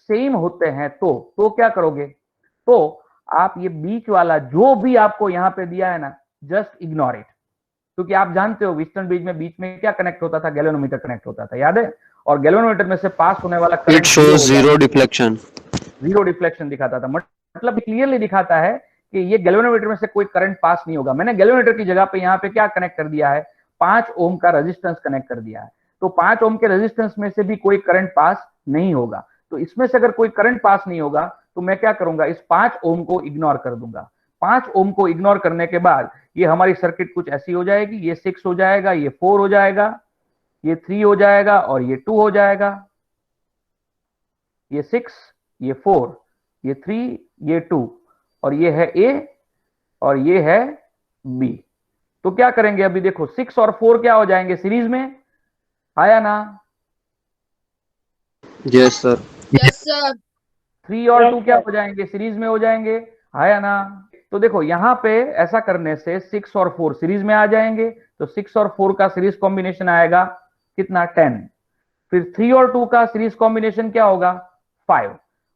Speaker 1: सेम होते हैं तो क्या करोगे, तो आप ये बीच वाला जो भी आपको यहां पे दिया है ना, जस्ट इग्नोर इट, क्योंकि आप जानते हो व्हिस्टन ब्रिज में बीच में क्या कनेक्ट होता था, गैल्वेनोमीटर कनेक्ट होता था, याद है, और गैल्वेनोमीटर में से पास होने वाला
Speaker 2: It
Speaker 1: current
Speaker 2: shows zero deflection.
Speaker 1: Zero deflection दिखाता था, मतलब क्लियरली दिखाता है कि ये गैल्वेनोमीटर में से कोई करंट पास नहीं होगा। मैंने गैल्वेनोमीटर की जगह पे यहाँ पे क्या कनेक्ट कर दिया है, 5 ओम का रेजिस्टेंस कनेक्ट कर दिया है, तो 5 ओम के रेजिस्टेंस में से भी कोई करंट पास नहीं होगा। तो इसमें से अगर कोई करंट पास नहीं होगा तो मैं क्या करूंगा, इस 5 ओम को इग्नोर कर दूंगा। 5 ओम को इग्नोर करने के बाद ये हमारी सर्किट कुछ ऐसी हो जाएगी, ये 6 हो जाएगा, ये 4 हो जाएगा, ये 3 हो जाएगा और ये 2 हो जाएगा, ये 6, ये 4, ये 3, ये 2, और ये है A और ये है B। तो क्या करेंगे अभी, देखो 6 और 4 क्या हो जाएंगे सीरीज में, आया ना,
Speaker 2: Yes, sir.
Speaker 3: Yes, sir.
Speaker 1: 3 और 2 क्या हो जाएंगे, सीरीज में हो जाएंगे, आया ना। तो देखो यहां पे ऐसा करने से 6 और 4 सीरीज में आ जाएंगे, तो 6 और 4 का सीरीज कॉम्बिनेशन आएगा कितना, 10। फिर 3 और 2 का सीरीज कॉम्बिनेशन क्या होगा, 5,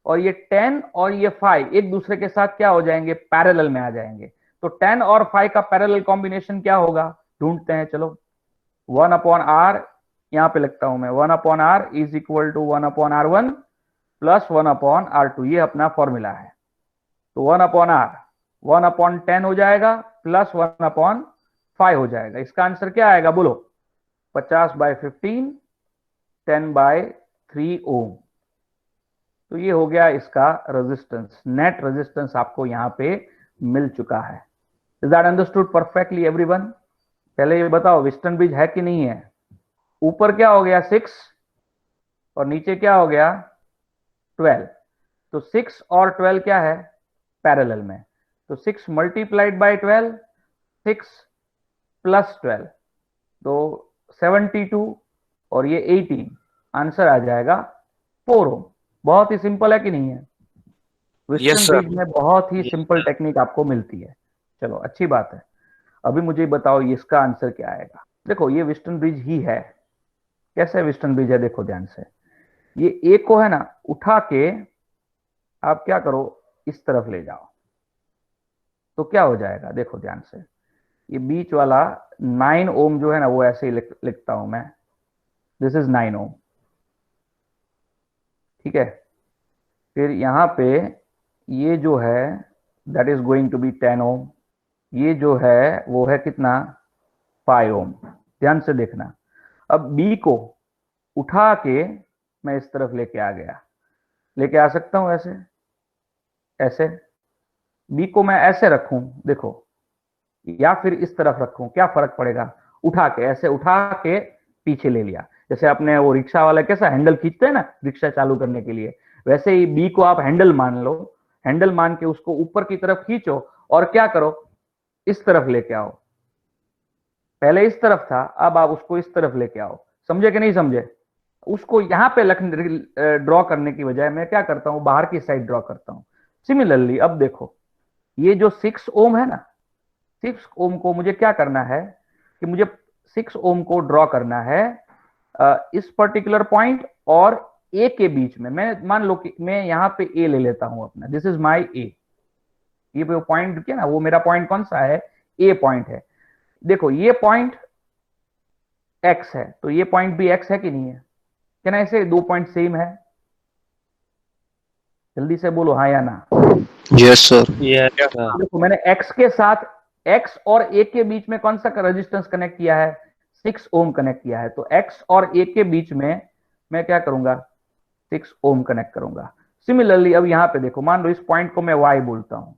Speaker 1: और ये 10 और ये 5 एक दूसरे के साथ क्या हो जाएंगे, पैरेलल में आ जाएंगे। तो 10 और 5 का पैरेलल कॉम्बिनेशन क्या होगा, ढूंढते हैं, चलो 1/r, यहां पे लिखता हूं मैं, 1/r is equal to 1/r1 plus 1/r2, ये अपना फॉर्मूला है। तो 1/r 1/10 हो जाएगा प्लस 1/5 हो जाएगा। इसका आंसर क्या आएगा बोलो, 50/15 10/3 ओम। तो ये हो गया इसका रेजिस्टेंस, नेट रेजिस्टेंस आपको यहां पे मिल चुका है। Is that understood perfectly everyone. पहले ये बताओ व्हिस्टन ब्रिज है कि नहीं है, ऊपर क्या हो गया 6 और नीचे क्या हो गया 12, तो 6 और 12 क्या है, पैरेलल में, तो 6 मल्टीप्लाइड बाय 12, 6 प्लस 12, तो 72 और ये 18, आंसर आ जाएगा 4 ओम। बहुत ही सिंपल है कि नहीं है, व्हिस्टन ब्रिज में बहुत ही सिंपल टेक्निक आपको मिलती है। चलो अच्छी बात है। अभी मुझे बताओ ये इसका आंसर क्या आएगा। देखो ये व्हिस्टन ब्रिज ही है, कैसे व्हिस्टन ब्रिज है, देखो ध्यान से, ये ए को है ना उठा के आप क्या करो, इस तरफ ले जाओ, तो क्या हो जाएगा, देखो ध्यान से, ये बीच वाला 9 ओम जो है ना, वो ऐसे ही लिखता हूं मैं, दिस इज 9 ओम, ठीक है। फिर यहां पे ये जो है that is going to be 10 ohm, ये जो है वो है कितना, 5 ओम। ध्यान से देखना, अब बी को उठा के मैं इस तरफ लेके आ गया, लेके आ सकता हूं ऐसे, ऐसे बी को मैं ऐसे रखूं, देखो, या फिर इस तरफ रखूं, क्या फर्क पड़ेगा, उठा के ऐसे उठा के पीछे ले लिया, जैसे अपने वो रिक्शा वाला कैसा हैंडल खींचते हैं ना रिक्शा चालू करने के लिए, वैसे ही बी को आप हैंडल मान लो, हैंडल मान के उसको ऊपर की तरफ खींचो और क्या करो, इस तरफ लेके आओ। पहले इस तरफ था, अब आप उसको इस तरफ लेके आओ। समझे कि नहीं समझे, उसको यहां पे ड्रॉ करने की बजाय मैं क्या करता हूं, बाहर की साइड ड्रॉ करता हूं। सिमिलरली अब देखो ये जो 6 ओम है ना, 6 ओम को मुझे क्या करना है कि मुझे 6 ओम को ड्रॉ करना है इस पर्टिकुलर पॉइंट और ए के बीच में। मैं मान लो कि मैं यहां पे ए ले लेता हूं अपना, दिस इज माय ए, ये वो पॉइंट क्या ना, वो मेरा पॉइंट कौन सा है, ए पॉइंट है। देखो ये पॉइंट एक्स है, तो ये पॉइंट भी एक्स है कि नहीं है, क्या ना, ऐसे 2 पॉइंट सेम है, जल्दी से बोलो हाँ या ना।
Speaker 2: Yes, sir.
Speaker 4: Yes, sir.
Speaker 1: देखो मैंने x के साथ x और a के बीच में कौन सा रेजिस्टेंस कनेक्ट किया है, 6 ओम कनेक्ट किया है, तो x और a के बीच में मैं क्या करूंगा, 6 ओम कनेक्ट करूंगा। सिमिलरली अब यहां पे देखो, मान लो इस पॉइंट को मैं y बोलता हूं,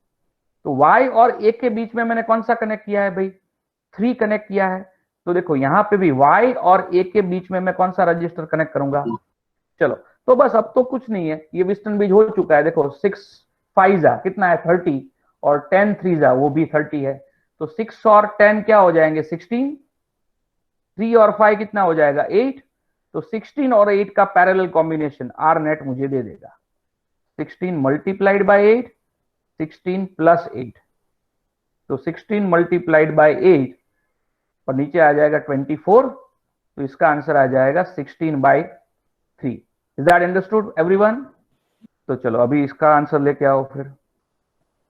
Speaker 1: तो y और a के बीच में मैंने कौन सा कनेक्ट किया है भाई, 3 कनेक्ट किया है, तो देखो यहां पे भी Y और A के बीच में मैं कौन सा रजिस्टर कनेक्ट करूंगा। चलो तो बस अब तो कुछ नहीं है, ये वेस्टर्न ब्रिज हो चुका है। देखो 6 5 जा कितना है 30 और 10 3 जा वो भी 30 है, तो 6 और 10 क्या हो जाएंगे 16, 3 और 5 कितना हो जाएगा 8, तो 16 और 8 का पैरेलल कॉम्बिनेशन आर नेट मुझे दे देगा 16 मल्टीप्लाइड बाय 8, 16 प्लस 8, तो 16 मल्टीप्लाइड बाय 8 और नीचे आ जाएगा 24, तो इसका आंसर आ जाएगा 16/3। Is that understood everyone? तो चलो अभी इसका आंसर लेके आओ फिर।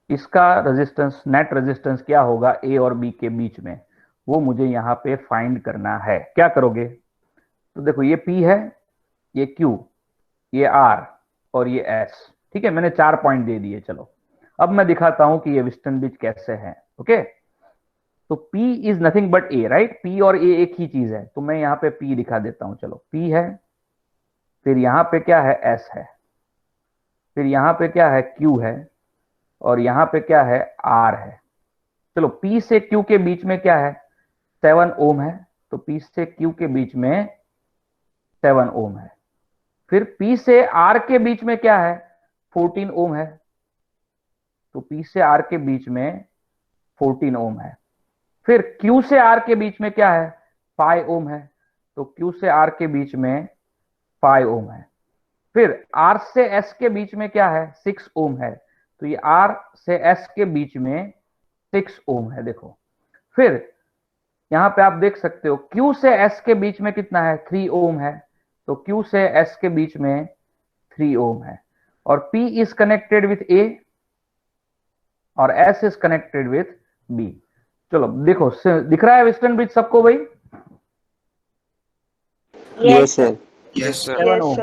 Speaker 1: इसका रेजिस्टेंस, नेट रेजिस्टेंस क्या होगा ए और बी के बीच में, वो मुझे यहां पे फाइंड करना है। क्या करोगे? तो देखो ये P है, ये Q, ये R और ये S। ठीक है, मैंने 4 पॉइंट दे दिए। चलो अब मैं दिखाता हूं कि ये वेस्टर्न ब्रिज कैसे है। ओके, तो P is nothing but A, right? P और A एक ही चीज है, तो मैं यहां पे P दिखा देता हूं। चलो P है, फिर यहां पे क्या है S है, फिर यहां पे क्या है Q है, और यहां पे क्या है R है। चलो P से Q के बीच में क्या है 7 ओम है, तो P से Q के बीच में 7 ओम है। फिर P से R के बीच में क्या है 14 ओम है, तो P से R के बीच में 14 ओम है। फिर Q से R के बीच में क्या है 5 ओम है, तो Q से R के बीच में 5 ओम है। फिर R से S के बीच में क्या है 6 ओम है, तो ये R से S के बीच में 6 ओम है। देखो फिर यहां पे आप देख सकते हो Q से S के बीच में कितना है 3 ओम है, तो Q से S के बीच में 3 ओम है। और P is connected with A और S is connected with B। चलो देखो दिख रहा है वेस्टर्न ब्रिज सबको भाई?
Speaker 2: Yes, sir.
Speaker 3: Yes, sir.
Speaker 1: 7 ओम,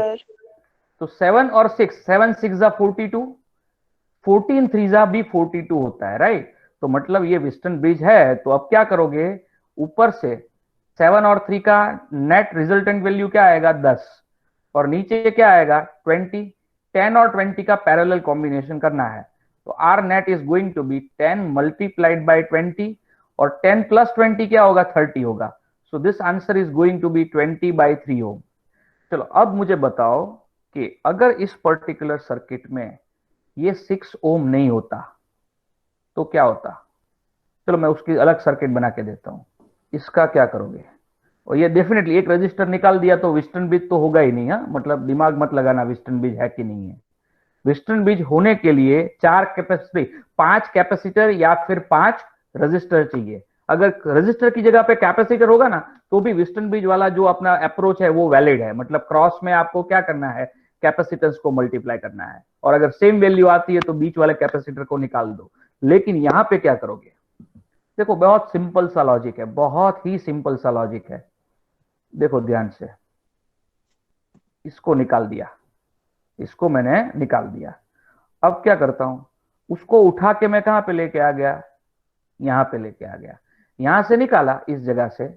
Speaker 1: तो 7 और 6, 7 6 जा 42, 14 3 जा भी 42 होता है, राइट? तो मतलब ये वेस्टर्न ब्रिज है। तो अब क्या करोगे, ऊपर से 7 और 3 का नेट रिजल्टेंट वैल्यू क्या आएगा 10, और नीचे क्या आएगा 20, 10 और 20 का पैरेलल कॉम्बिनेशन करना है। तो R net is going to be 10 multiplied by 20, और 10 प्लस 20 क्या होगा 30 होगा। So this answer is going to be 20/3 ohm. चलो अब मुझे बताओ कि अगर इस पर्टिकुलर सर्किट में ये 6 ओम नहीं होता तो क्या होता। चलो मैं उसकी अलग सर्किट बना के देता हूं। इसका क्या करोगे? और ये डेफिनेटली एक रजिस्टर निकाल दिया तो वेस्टर्न ब्रिज तो होगा ही नहीं। हा? मतलब दिमाग मत लगाना वेस्टर्न ब्रिज है कि नहीं है। वेस्टर्न ब्रिज होने के लिए 4 कैपेसिटी, 5 कैपेसिटर या फिर 5 रजिस्टर चाहिए। अगर रजिस्टर की जगह पे कैपेसिटर होगा ना तो भी वेस्टर्न ब्रिज वाला जो अपना अप्रोच है वो वैलिड है। मतलब क्रॉस में आपको क्या करना है, कैपेसिटेंस को मल्टीप्लाई करना है, और अगर सेम वैल्यू आती है तो बीच वाले कैपेसिटर को निकाल दो। लेकिन यहां पे क्या करोगे? देखो बहुत सिंपल सा लॉजिक है, बहुत ही सिंपल सा लॉजिक है। देखो ध्यान से, इसको निकाल दिया, इसको मैंने निकाल दिया। अब क्या करता हूं, उसको उठा के मैं कहां पे लेके आ गया, यहां पे लेके आ गया। यहां से निकाला, इस जगह से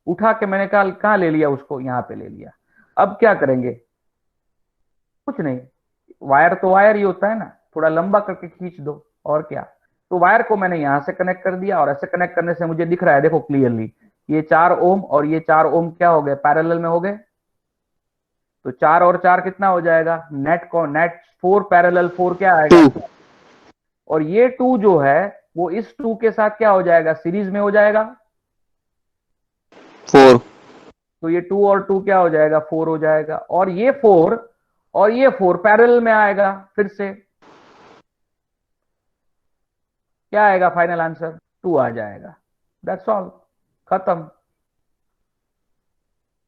Speaker 1: उठा के मैंने कहां ले लिया, उसको यहां पे ले लिया। अब क्या करेंगे? कुछ नहीं, वायर तो वायर ही होता है ना, थोड़ा लंबा करके खींच दो और क्या। तो वायर को मैंने यहां से कनेक्ट कर दिया, और ऐसे कनेक्ट करने से मुझे दिख रहा है देखो क्लियरली, ये 4 ओम और ये 4 ओम क्या हो गए, पैरेलल में हो गए। तो 4 और 4 कितना हो जाएगा, नेट को नेट 4 पैरेलल 4 क्या आएगा 2, और ये 2 जो है वो इस 2 के साथ क्या हो जाएगा, सीरीज में हो जाएगा
Speaker 2: 4.
Speaker 1: तो ये 2 और 2 क्या हो जाएगा 4 हो जाएगा, और ये 4 और ये 4 पैरेलल में आएगा। फिर से क्या आएगा फाइनल आंसर 2 आ जाएगा। दैट्स ऑल, खत्म।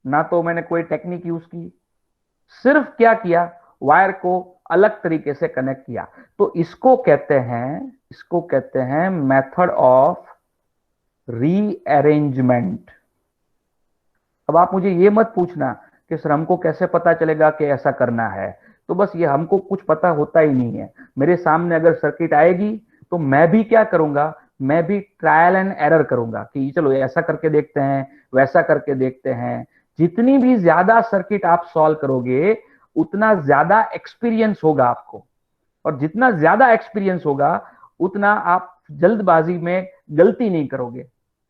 Speaker 1: ना तो मैंने कोई टेक्निक यूज की, सिर्फ क्या किया, वायर को अलग तरीके से कनेक्ट किया। तो इसको कहते हैं मेथड ऑफ रीअरेंजमेंट। अब आप मुझे ये मत पूछना कि सर हमको कैसे पता चलेगा कि ऐसा करना है। तो बस ये हमको कुछ पता होता ही नहीं है। मेरे सामने अगर सर्किट आएगी तो मैं भी क्या करूंगा, मैं भी ट्रायल एंड एरर करूंगा कि चलो ऐसा करके देखते हैं, वैसा करके देखते हैं। जितनी भी ज्यादा सर्किट आप सॉल्व करोगे उतना ज्यादा एक्सपीरियंस होगा आपको, और जितना ज्यादा एक्सपीरियंस होगा उतना आप जल्दबाजी में गलती नहीं करोगे।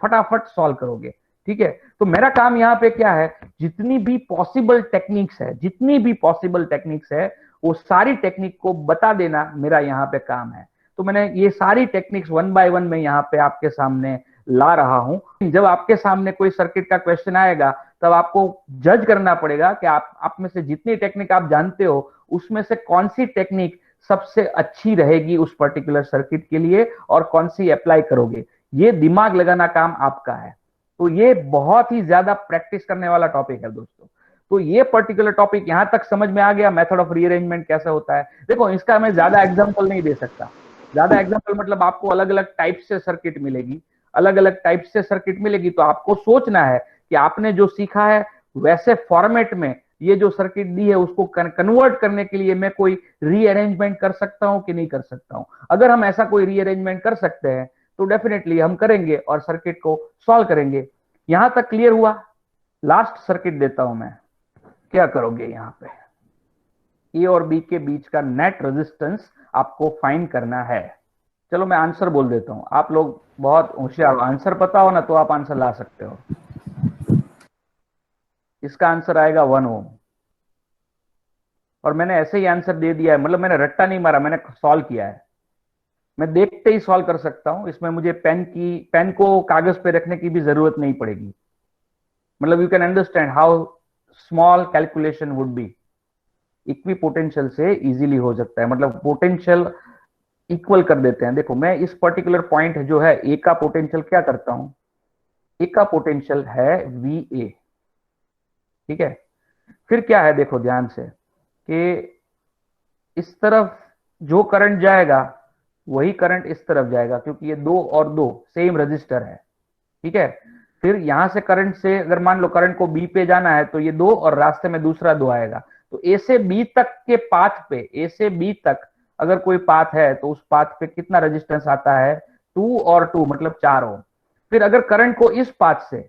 Speaker 1: फटाफट सॉल्व करोगे। ठीक है, तो मेरा काम यहाँ पे क्या है, जितनी भी पॉसिबल टेक्निक्स है, जितनी भी पॉसिबल टेक्निक्स है वो सारी टेक्निक को बता देना मेरा यहाँ पे काम है। तो मैंने ये सारी टेक्निक्स वन बाय वन में यहाँ पे आपके सामने ला रहा हूं। जब आपके सामने कोई सर्किट का क्वेश्चन आएगा तब आपको जज करना पड़ेगा कि आप में से जितनी टेक्निक आप जानते हो उसमें से कौन सी टेक्निक सबसे अच्छी रहेगी उस पर्टिकुलर सर्किट के लिए और कौन सी अप्लाई करोगे। ये दिमाग लगाना काम आपका है। तो ये बहुत ही ज्यादा प्रैक्टिस करने वाला टॉपिक है दोस्तों। तो ये पर्टिकुलर टॉपिक यहां तक समझ में आ गया, मेथड ऑफ रीअरेंजमेंट कैसा होता है। देखो इसका मैं ज्यादा एग्जांपल नहीं दे सकता, ज्यादा एग्जांपल मतलब आपको अलग अलग टाइप से सर्किट मिलेगी, अलग अलग टाइप से सर्किट मिलेगी, तो आपको सोचना है कि आपने जो सीखा है वैसे फॉर्मेट में ये जो सर्किट दी है उसको कन्वर्ट करने के लिए मैं कोई रीअरेंजमेंट कर सकता हूं कि नहीं कर सकता हूं। अगर हम ऐसा कोई रीअरेंजमेंट कर सकते हैं तो डेफिनेटली हम करेंगे और सर्किट को सॉल्व करेंगे। यहां तक क्लियर हुआ? लास्ट सर्किट देता हूं मैं, क्या करोगे यहां पे ए और बी के बीच का नेट रेजिस्टेंस आपको फाइंड करना है। चलो मैं आंसर बोल देता हूं, आप लोग बहुत होशियार हो, आंसर पता हो ना तो आप आंसर ला सकते हो। इसका आंसर आएगा 1 ओम। और मैंने ऐसे ही आंसर दे दिया है, मतलब मैंने रट्टा नहीं मारा, मैंने सॉल्व किया है। मैं देखते ही सॉल्व कर सकता हूं, इसमें मुझे पेन को कागज पे रखने की भी जरूरत नहीं पड़ेगी। मतलब you can understand how small calculation would be. Equi potential से इजीली हो सकता है, मतलब पोटेंशियल इक्वल कर देते हैं। देखो मैं इस पर्टिकुलर पॉइंट जो है ए का पोटेंशियल क्या करता हूं, ए का पोटेंशियल है वी ए। ठीक है, फिर क्या है देखो ध्यान से कि इस तरफ जो करंट जाएगा वही करंट इस तरफ जाएगा, क्योंकि ये 2 और 2 सेम रजिस्टर है। ठीक है, फिर यहां से करंट से अगर मान लो करंट को बी पे जाना है तो ये 2 और रास्ते में दूसरा 2 आएगा। तो ए से बी तक के पाथ पे, ए से बी तक अगर कोई पाथ है तो उस पाथ पे कितना रेजिस्टेंस आता है, 2 और 2 मतलब 4 ओम। फिर अगर करंट को इस पाथ से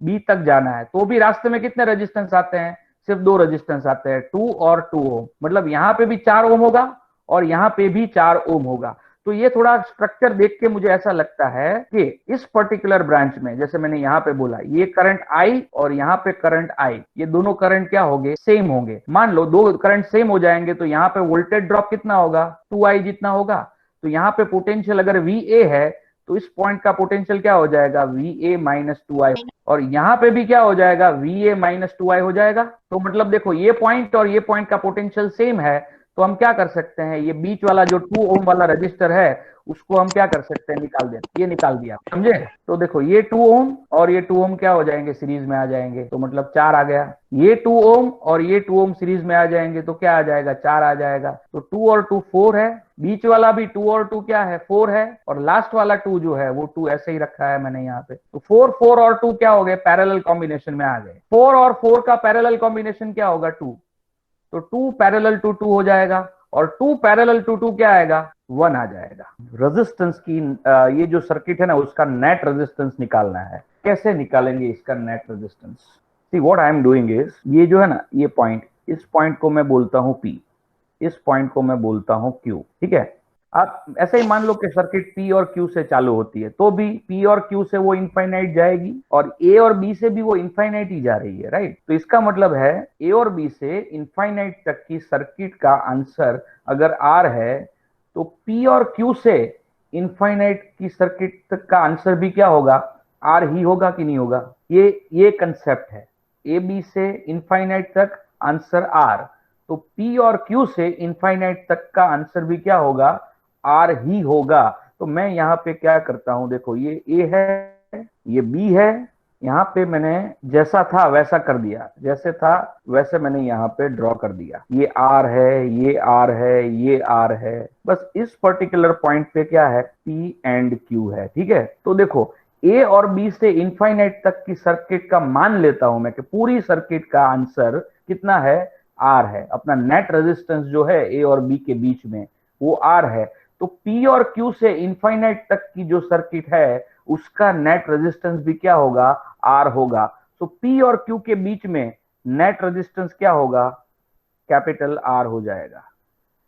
Speaker 1: बी तक जाना है तो भी रास्ते में कितने रेजिस्टेंस आते हैं, सिर्फ 2 रेजिस्टेंस आते हैं, 2 और 2 ओम। मतलब यहां पे भी 4 ओम होगा और यहां पे भी 4 ओम होगा। तो ये थोड़ा स्ट्रक्चर देख के मुझे ऐसा लगता है कि इस पर्टिकुलर ब्रांच में, जैसे मैंने यहां पे बोला, ये करंट आई और यहां पे करंट आई, ये दोनों करंट क्या होंगे, सेम होंगे। मान लो 2 करंट सेम हो जाएंगे तो यहां पे वोल्टेज ड्रॉप कितना होगा, 2i जितना होगा। तो यहां पे पोटेंशियल अगर VA है तो इस पॉइंट का पोटेंशियल क्या हो जाएगा, VA माइनस 2i। और यहां पे भी क्या हो जाएगा, VA माइनस 2i हो जाएगा। तो मतलब देखो ये पॉइंट और ये पॉइंट का पोटेंशियल सेम है, तो हम क्या कर सकते हैं, ये बीच वाला जो 2 ओम वाला रजिस्टर है उसको हम क्या कर सकते हैं, निकाल दें। ये निकाल दिया, समझे। तो देखो ये 2 ओम और ये 2 ओम क्या हो जाएंगे, सीरीज में आ जाएंगे, तो मतलब 4 आ गया। ये 2 ओम और ये 2 ओम सीरीज में आ जाएंगे तो क्या आ जाएगा, 4 आ जाएगा। तो 2 और 2 4 है, बीच वाला भी 2 और 2 क्या है, 4 है, और लास्ट वाला 2 जो है वो 2 ऐसे ही रखा है मैंने यहाँ पे। तो 4 4 और 2 क्या हो गए, पैरेलल कॉम्बिनेशन में आ गए। 4 और 4 का पैरेलल कॉम्बिनेशन क्या होगा, 2। तो 2 पैरेलल टू 2 हो जाएगा और 2 पैरेलल टू 2 क्या आएगा, 1 आ जाएगा। रेजिस्टेंस की ये जो सर्किट है ना उसका नेट रेजिस्टेंस निकालना है। कैसे निकालेंगे इसका net resistance, see what I am doing is, ये जो है ना ये पॉइंट, इस पॉइंट को मैं बोलता हूं P, इस पॉइंट को मैं बोलता हूं Q। ठीक है, आप ऐसे ही मान लो कि सर्किट P और Q से चालू होती है तो भी P और Q से वो इनफाइनाइट जाएगी और A और B से भी वो इनफाइनाइट ही जा रही है, राइट। तो इसका मतलब है A और B से इनफाइनाइट तक की सर्किट का आंसर अगर R है तो P और Q से इनफाइनाइट की सर्किट तक का आंसर भी क्या होगा, R ही होगा कि नहीं होगा। ये कंसेप्ट है, A B से इनफाइनाइट तक आंसर R, तो P और Q से इनफाइनाइट तक का आंसर भी क्या होगा, R ही होगा। तो मैं यहाँ पे क्या करता हूं, देखो ये A है, ये B है, यहाँ पे मैंने जैसा था वैसा कर दिया, जैसे था वैसे मैंने यहाँ पे ड्रॉ कर दिया। ये R है, ये R है, ये R है, बस इस पर्टिकुलर पॉइंट पे क्या है, P एंड Q है। ठीक है, तो देखो A और B से इनफाइनाइट तक की सर्किट का मान लेता हूं मैं कि पूरी सर्किट का आंसर कितना है, R है। अपना नेट रेजिस्टेंस जो है A और B के बीच में वो R है। तो P और Q से इनफाइनाइट तक की जो सर्किट है उसका नेट रेजिस्टेंस भी क्या होगा, R होगा। तो P और Q के बीच में नेट रेजिस्टेंस क्या होगा, कैपिटल R हो जाएगा।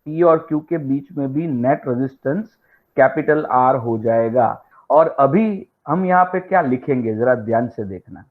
Speaker 1: P और Q के बीच में भी नेट रेजिस्टेंस कैपिटल R हो जाएगा। और अभी हम यहाँ पे क्या लिखेंगे जरा ध्यान से देखना।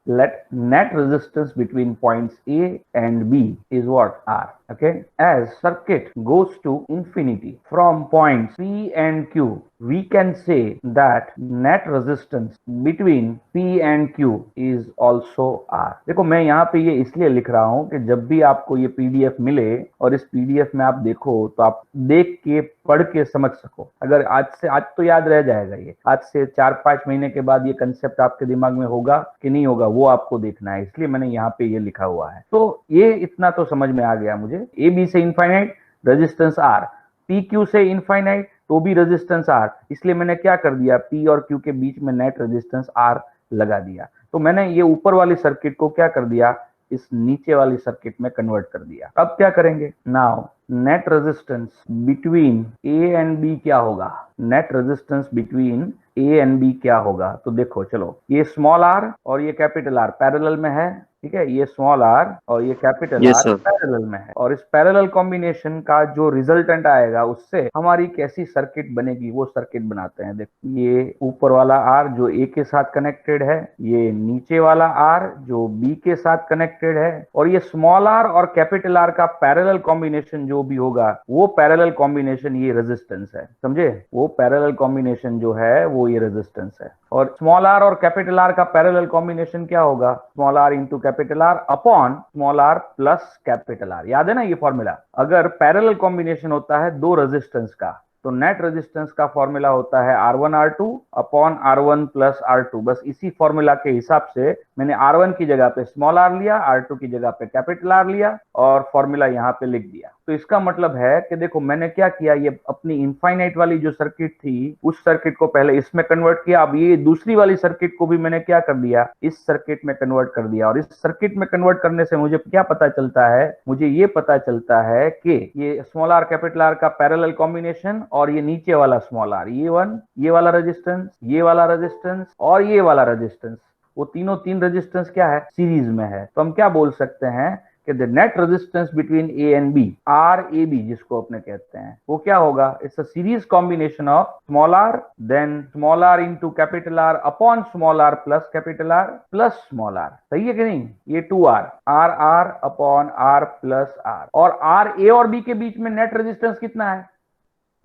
Speaker 1: let net resistance between points A and B is what? R. Okay, as circuit goes to infinity from points P and Q, we can say that net resistance between P and Q is also R. देखो मैं यहाँ पे ये इसलिए लिख रहा हूँ कि जब भी आपको ये पीडीएफ मिले और इस पीडीएफ में आप देखो तो आप देख के पढ़ के समझ सको। अगर आज तो याद रह जाएगा, ये आज से 4-5 महीने के बाद ये कंसेप्ट आपके दिमाग में होगा कि नहीं होगा वो आपको देखना है, इसलिए मैंने यहाँ पे ये लिखा हुआ है। तो ये इतना तो समझ में आ गया मुझे। ए बी से infinite resistance R, P Q से इनफाइनाइट तो भी रेजिस्टेंस आर, इसलिए मैंने क्या कर दिया, पी और क्यू के बीच में नेट रेजिस्टेंस आर लगा दिया। तो मैंने ये ऊपर वाली सर्किट को क्या कर दिया, इस नीचे वाली सर्किट में कन्वर्ट कर दिया। अब क्या करेंगे, now net resistance between A and B क्या होगा, net resistance between A and B क्या होगा। तो देखो चलो, ये स्मॉल आर और ये कैपिटल आर पैरेलल में है, ठीक है, ये स्मॉल आर और ये capital
Speaker 2: Yes,
Speaker 1: R
Speaker 2: sir.
Speaker 1: Parallel में है, और इस पैरेलल कॉम्बिनेशन का जो रिजल्टेंट आएगा उससे हमारी कैसी सर्किट बनेगी वो सर्किट बनाते हैं। देखो ये ऊपर वाला आर जो ए के साथ कनेक्टेड है, ये नीचे वाला आर जो बी के साथ कनेक्टेड है, और ये स्मॉल आर और कैपिटल आर का पैरेलल कॉम्बिनेशन जो भी होगा वो पैरेलल कॉम्बिनेशन ये रेजिस्टेंस है, समझे, वो पैरेलल कॉम्बिनेशन जो है वो ये रेजिस्टेंस है। और स्मॉल आर और कैपिटल आर का पैरेलल कॉम्बिनेशन क्या होगा, small R into capital R upon small R plus capital R. याद है ना ये फॉर्मूला, अगर पैरेलल कॉम्बिनेशन होता है दो रेजिस्टेंस का तो नेट रेजिस्टेंस का फॉर्मूला होता है R1 R2 upon R1 plus R2। बस इसी फॉर्मूला के हिसाब से मैंने R1 की जगह पे स्मॉल आर लिया, R2 की जगह पे कैपिटल आर लिया और फॉर्मूला यहाँ पे लिख दिया। तो इसका मतलब है कि देखो मैंने क्या किया, ये अपनी इनफाइनाइट वाली जो सर्किट थी उस सर्किट को पहले इसमें कन्वर्ट किया, अब ये दूसरी वाली सर्किट को भी मैंने क्या कर दिया, इस सर्किट में कन्वर्ट कर दिया। और इस सर्किट में कन्वर्ट करने से मुझे क्या पता चलता है, मुझे ये पता चलता है कि ये स्मॉल आर कैपिटल आर का पैरेलल कॉम्बिनेशन और ये नीचे वाला स्मॉल आर, ये वन, ये वाला रेजिस्टेंस, ये वाला रेजिस्टेंस और ये वाला रेजिस्टेंस, वो तीनों तीन रेजिस्टेंस क्या है, सीरीज में है। तो हम क्या बोल सकते हैं कि the net resistance between A and B, R A B जिसको अपने कहते हैं, वो क्या होगा, it's a series combination of small R then small R into capital R upon small R plus capital R plus small R. सही है कि नहीं, ये 2R, R R upon R plus R. और आर ए और B के बीच में net resistance कितना है,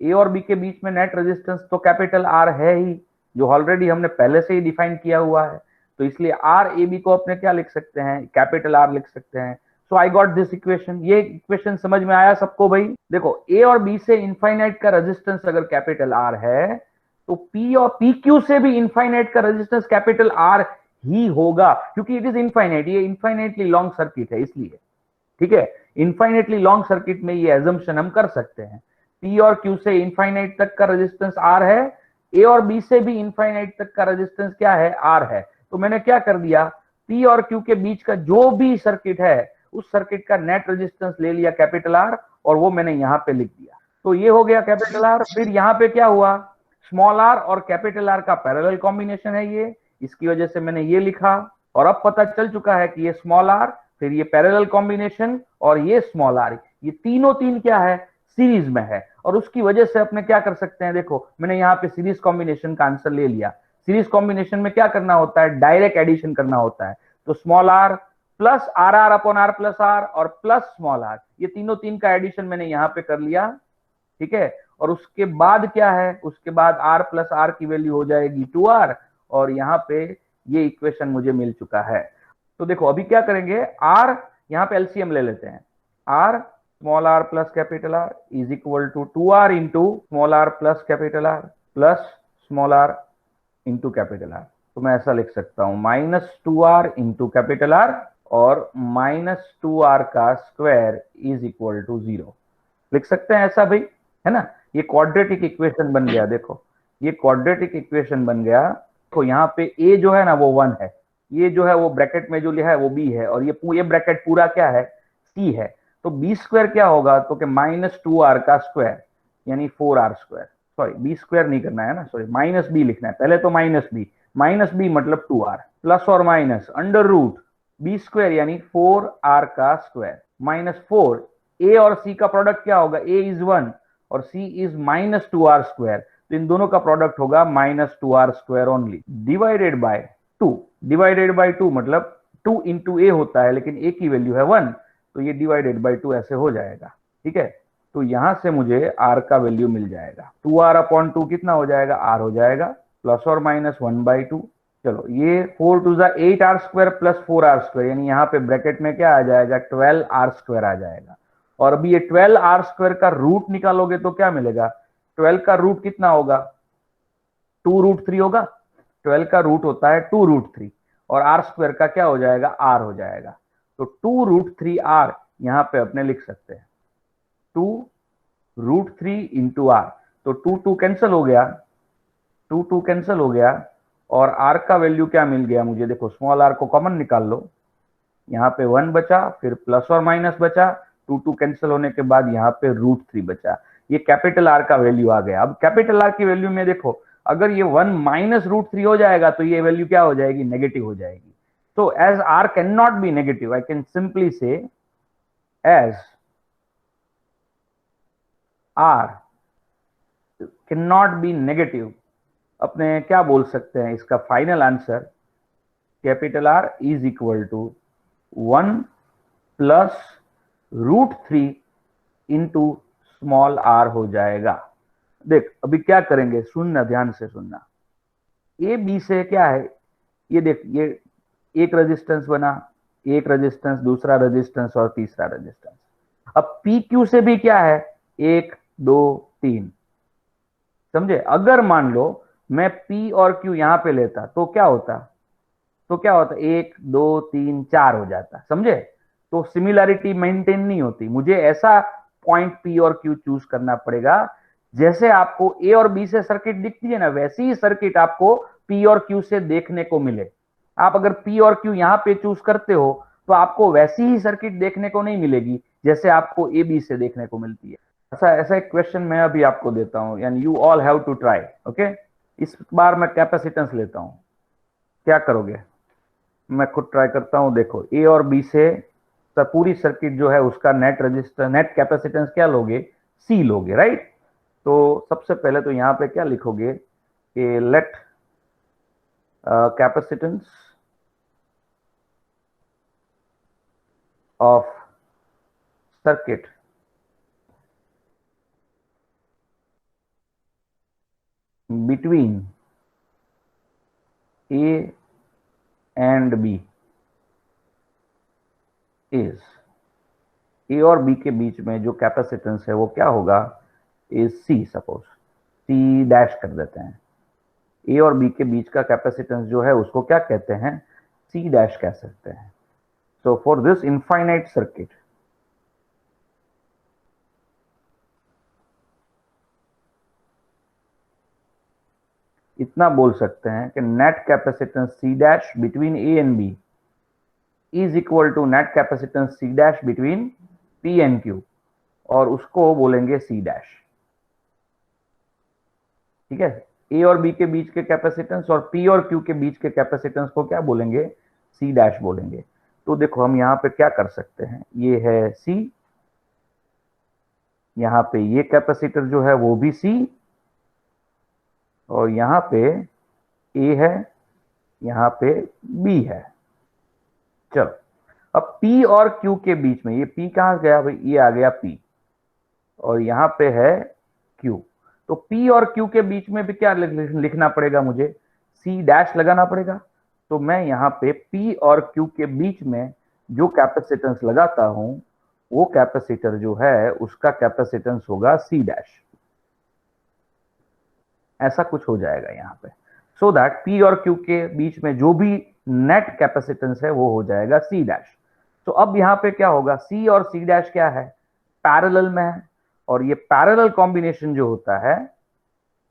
Speaker 1: ए और बी के बीच में नेट रेजिस्टेंस तो कैपिटल आर है ही, जो ऑलरेडी हमने पहले से ही डिफाइन किया हुआ है। तो इसलिए आर ए बी को अपने क्या लिख सकते हैं, कैपिटल आर लिख सकते हैं। सो आई गॉट दिस इक्वेशन। ये इक्वेशन समझ में आया सबको भाई। देखो ए और बी से इनफाइनाइट का रेजिस्टेंस अगर कैपिटल आर है तो पी और पी क्यू से भी इनफाइनाइट का रेजिस्टेंस कैपिटल आर ही होगा, क्योंकि इट इज इनफाइनाइट, ये इनफाइनाइटली लॉन्ग सर्किट है इसलिए, ठीक है। इनफाइनाइटली लॉन्ग सर्किट में ये एजम्पशन हम कर सकते हैं, पी और क्यू से इनफाइनाइट तक का रेजिस्टेंस आर है, ए और बी से भी इनफाइनाइट तक का रेजिस्टेंस क्या है, आर है। तो मैंने क्या कर दिया, पी और क्यू के बीच का जो भी सर्किट है उस सर्किट का नेट रेजिस्टेंस ले लिया कैपिटल आर और वो मैंने यहां पे लिख दिया। तो ये हो गया कैपिटल आर। फिर यहां पे क्या हुआ, स्मॉल आर और कैपिटल आर का पैरेलल कॉम्बिनेशन है ये, इसकी वजह से मैंने ये लिखा। और अब पता चल चुका है कि ये स्मॉल आर, फिर ये पैरेलल कॉम्बिनेशन और ये स्मॉल आर, ये तीनों तीन क्या है, सीरीज में है। और उसकी वजह से अपने क्या कर सकते हैं, देखो मैंने यहाँ पे सीरीज कॉम्बिनेशन का आंसर ले लिया। सीरीज कॉम्बिनेशन में क्या करना होता है, डायरेक्ट एडिशन करना होता है। तो small R plus R R upon R plus R और प्लस स्मॉल आर, ये तीनों तीन का एडिशन मैंने यहां पे कर लिया, ठीक है। और उसके बाद क्या है, उसके बाद आर प्लस आर की वैल्यू हो जाएगी 2R और यहाँ पे ये इक्वेशन मुझे मिल चुका है। तो देखो अभी क्या करेंगे, आर यहाँ पे एलसीएम ले लेते हैं, R small R plus capital R is equal to 2R into small R plus capital R plus small R into capital R. तो मैं ऐसा लिख सकता हूं -2R इंटू कैपिटल आर और -2R का स्क्वायर इज इक्वल टू 0 लिख सकते हैं ऐसा भाई, है ना। ये क्वाड्रेटिक इक्वेशन बन गया, देखो ये क्वाड्रेटिक इक्वेशन बन गया। तो यहाँ पे a जो है ना वो 1 है, ये जो है वो ब्रैकेट में जो लिखा है वो b है और ये ब्रैकेट पूरा क्या है, c है। तो b स्क्वायर क्या होगा, तो कि -2R का स्क्वायर यानी 4R square, sorry b square नहीं करना है ना, सॉरी -b लिखना है पहले, तो -b मतलब 2R प्लस और minus under root b square यानी 4R का स्क्वायर -4, a और c का प्रोडक्ट क्या होगा, a इज 1 और c इज -2R स्क्वायर। तो इन दोनों का प्रोडक्ट होगा -2r² only divided by 2। Divided by 2 मतलब 2 इंटू ए होता है, लेकिन ए की वैल्यू है 1, तो ये डिवाइडेड बाय 2 ऐसे हो जाएगा। ठीक है, तो यहां से मुझे आर का वैल्यू मिल जाएगा। 2r/2 कितना हो जाएगा, आर हो जाएगा, प्लस और माइनस 1/2। चलो ये 4 टू 8r² प्लस 4r², यानी यहाँ पे ब्रैकेट में क्या आ जाएगा, 12r² आ जाएगा। और अभी ये 12r² का रूट निकालोगे तो क्या मिलेगा, 12 का रूट कितना होगा, 2√3 होगा। 12 का रूट होता है 2√3 और r² का क्या हो जाएगा, r हो जाएगा। तो 2√3r यहां पे अपने लिख सकते हैं, 2√3 इंटू आर। तो 2 कैंसिल हो गया, 2 कैंसिल हो गया और r का वैल्यू क्या मिल गया मुझे, देखो स्मॉल r को कॉमन निकाल लो, यहाँ पे 1 बचा, फिर प्लस और माइनस बचा, 2 कैंसिल होने के बाद यहाँ पे √3 बचा। ये कैपिटल R का वैल्यू आ गया। अब कैपिटल R की वैल्यू में देखो, अगर ये 1 माइनस √3 हो जाएगा तो ये वैल्यू क्या हो जाएगी, नेगेटिव हो जाएगी। तो as R can not be negative, I can simply say as R can not be negative, अपने क्या बोल सकते हैं, इसका final answer capital R is equal to 1 plus √3 into small r हो जाएगा। देख अभी क्या करेंगे, सुनना, ध्यान से सुनना। ए बी से क्या है, ये देख, ये एक रेजिस्टेंस बना, एक रेजिस्टेंस, दूसरा रेजिस्टेंस और तीसरा रेजिस्टेंस। अब पी क्यू से भी क्या है, 1 2 3, समझे। अगर मान लो मैं पी और क्यू यहां पे लेता तो क्या होता, 1 2 3 4 हो जाता, समझे। तो सिमिलैरिटी मेंटेन नहीं होती, मुझे ऐसा पॉइंट पी और क्यू चूज करना पड़ेगा, जैसे आपको ए और बी से सर्किट दिखती है ना, वैसी ही सर्किट आपको पी और क्यू से देखने को मिले। आप अगर पी और क्यू यहां पे चूज करते हो तो आपको वैसी ही सर्किट देखने को नहीं मिलेगी जैसे आपको ए बी से देखने को मिलती है। ऐसा ऐसा एक क्वेश्चन मैं अभी आपको देता हूं, and you all have to try, okay. इस बार मैं कैपेसिटेंस लेता हूं, क्या करोगे, मैं खुद ट्राई करता हूं। देखो ए और बी से पूरी सर्किट जो है उसका नेट रजिस्टर, नेट कैपेसिटेंस क्या लोगे, सी लोगे, राइट। तो सबसे पहले तो यहां पे क्या लिखोगे कि let capacitance of circuit between A and B is, A और बी के बीच में जो कैपेसिटेंस है वो क्या होगा, is C. Suppose C dash कर देते हैं, ए और बी के बीच का कैपेसिटेंस जो है उसको क्या कहते हैं, सी डैश कह सकते हैं। So for this infinite circuit, इतना बोल सकते हैं कि net capacitance C dash between A and B is equal to net capacitance C dash between P and Q, और उसको बोलेंगे सी डैश। ठीक है, ए और बी के बीच के कैपेसिटेंस और पी और क्यू के बीच के कैपेसिटेंस को क्या बोलेंगे, सी डैश बोलेंगे। तो देखो हम यहां पे क्या कर सकते हैं, ये है सी, यहां पे ये कैपेसिटर जो है वो भी सी, और यहां पे ए है, यहां पे बी है। चलो अब P और Q के बीच में, ये P कहां गया भाई, ये आ गया P, और यहां पे है Q। तो P और Q के बीच में भी क्या लिखना पड़ेगा मुझे, C डैश लगाना पड़ेगा। तो मैं यहां पे P और Q के बीच में जो कैपेसिटेंस लगाता हूं वो कैपेसिटर जो है उसका कैपेसिटेंस होगा C डैश। ऐसा कुछ हो जाएगा यहां पे, सो दैट P और Q के बीच में जो भी नेट कैपेसिटेंस है वो हो जाएगा C डैश। तो अब यहां पे क्या होगा, C और C डैश क्या है, पैरेलल में है, और ये पैरेलल कॉम्बिनेशन जो होता है,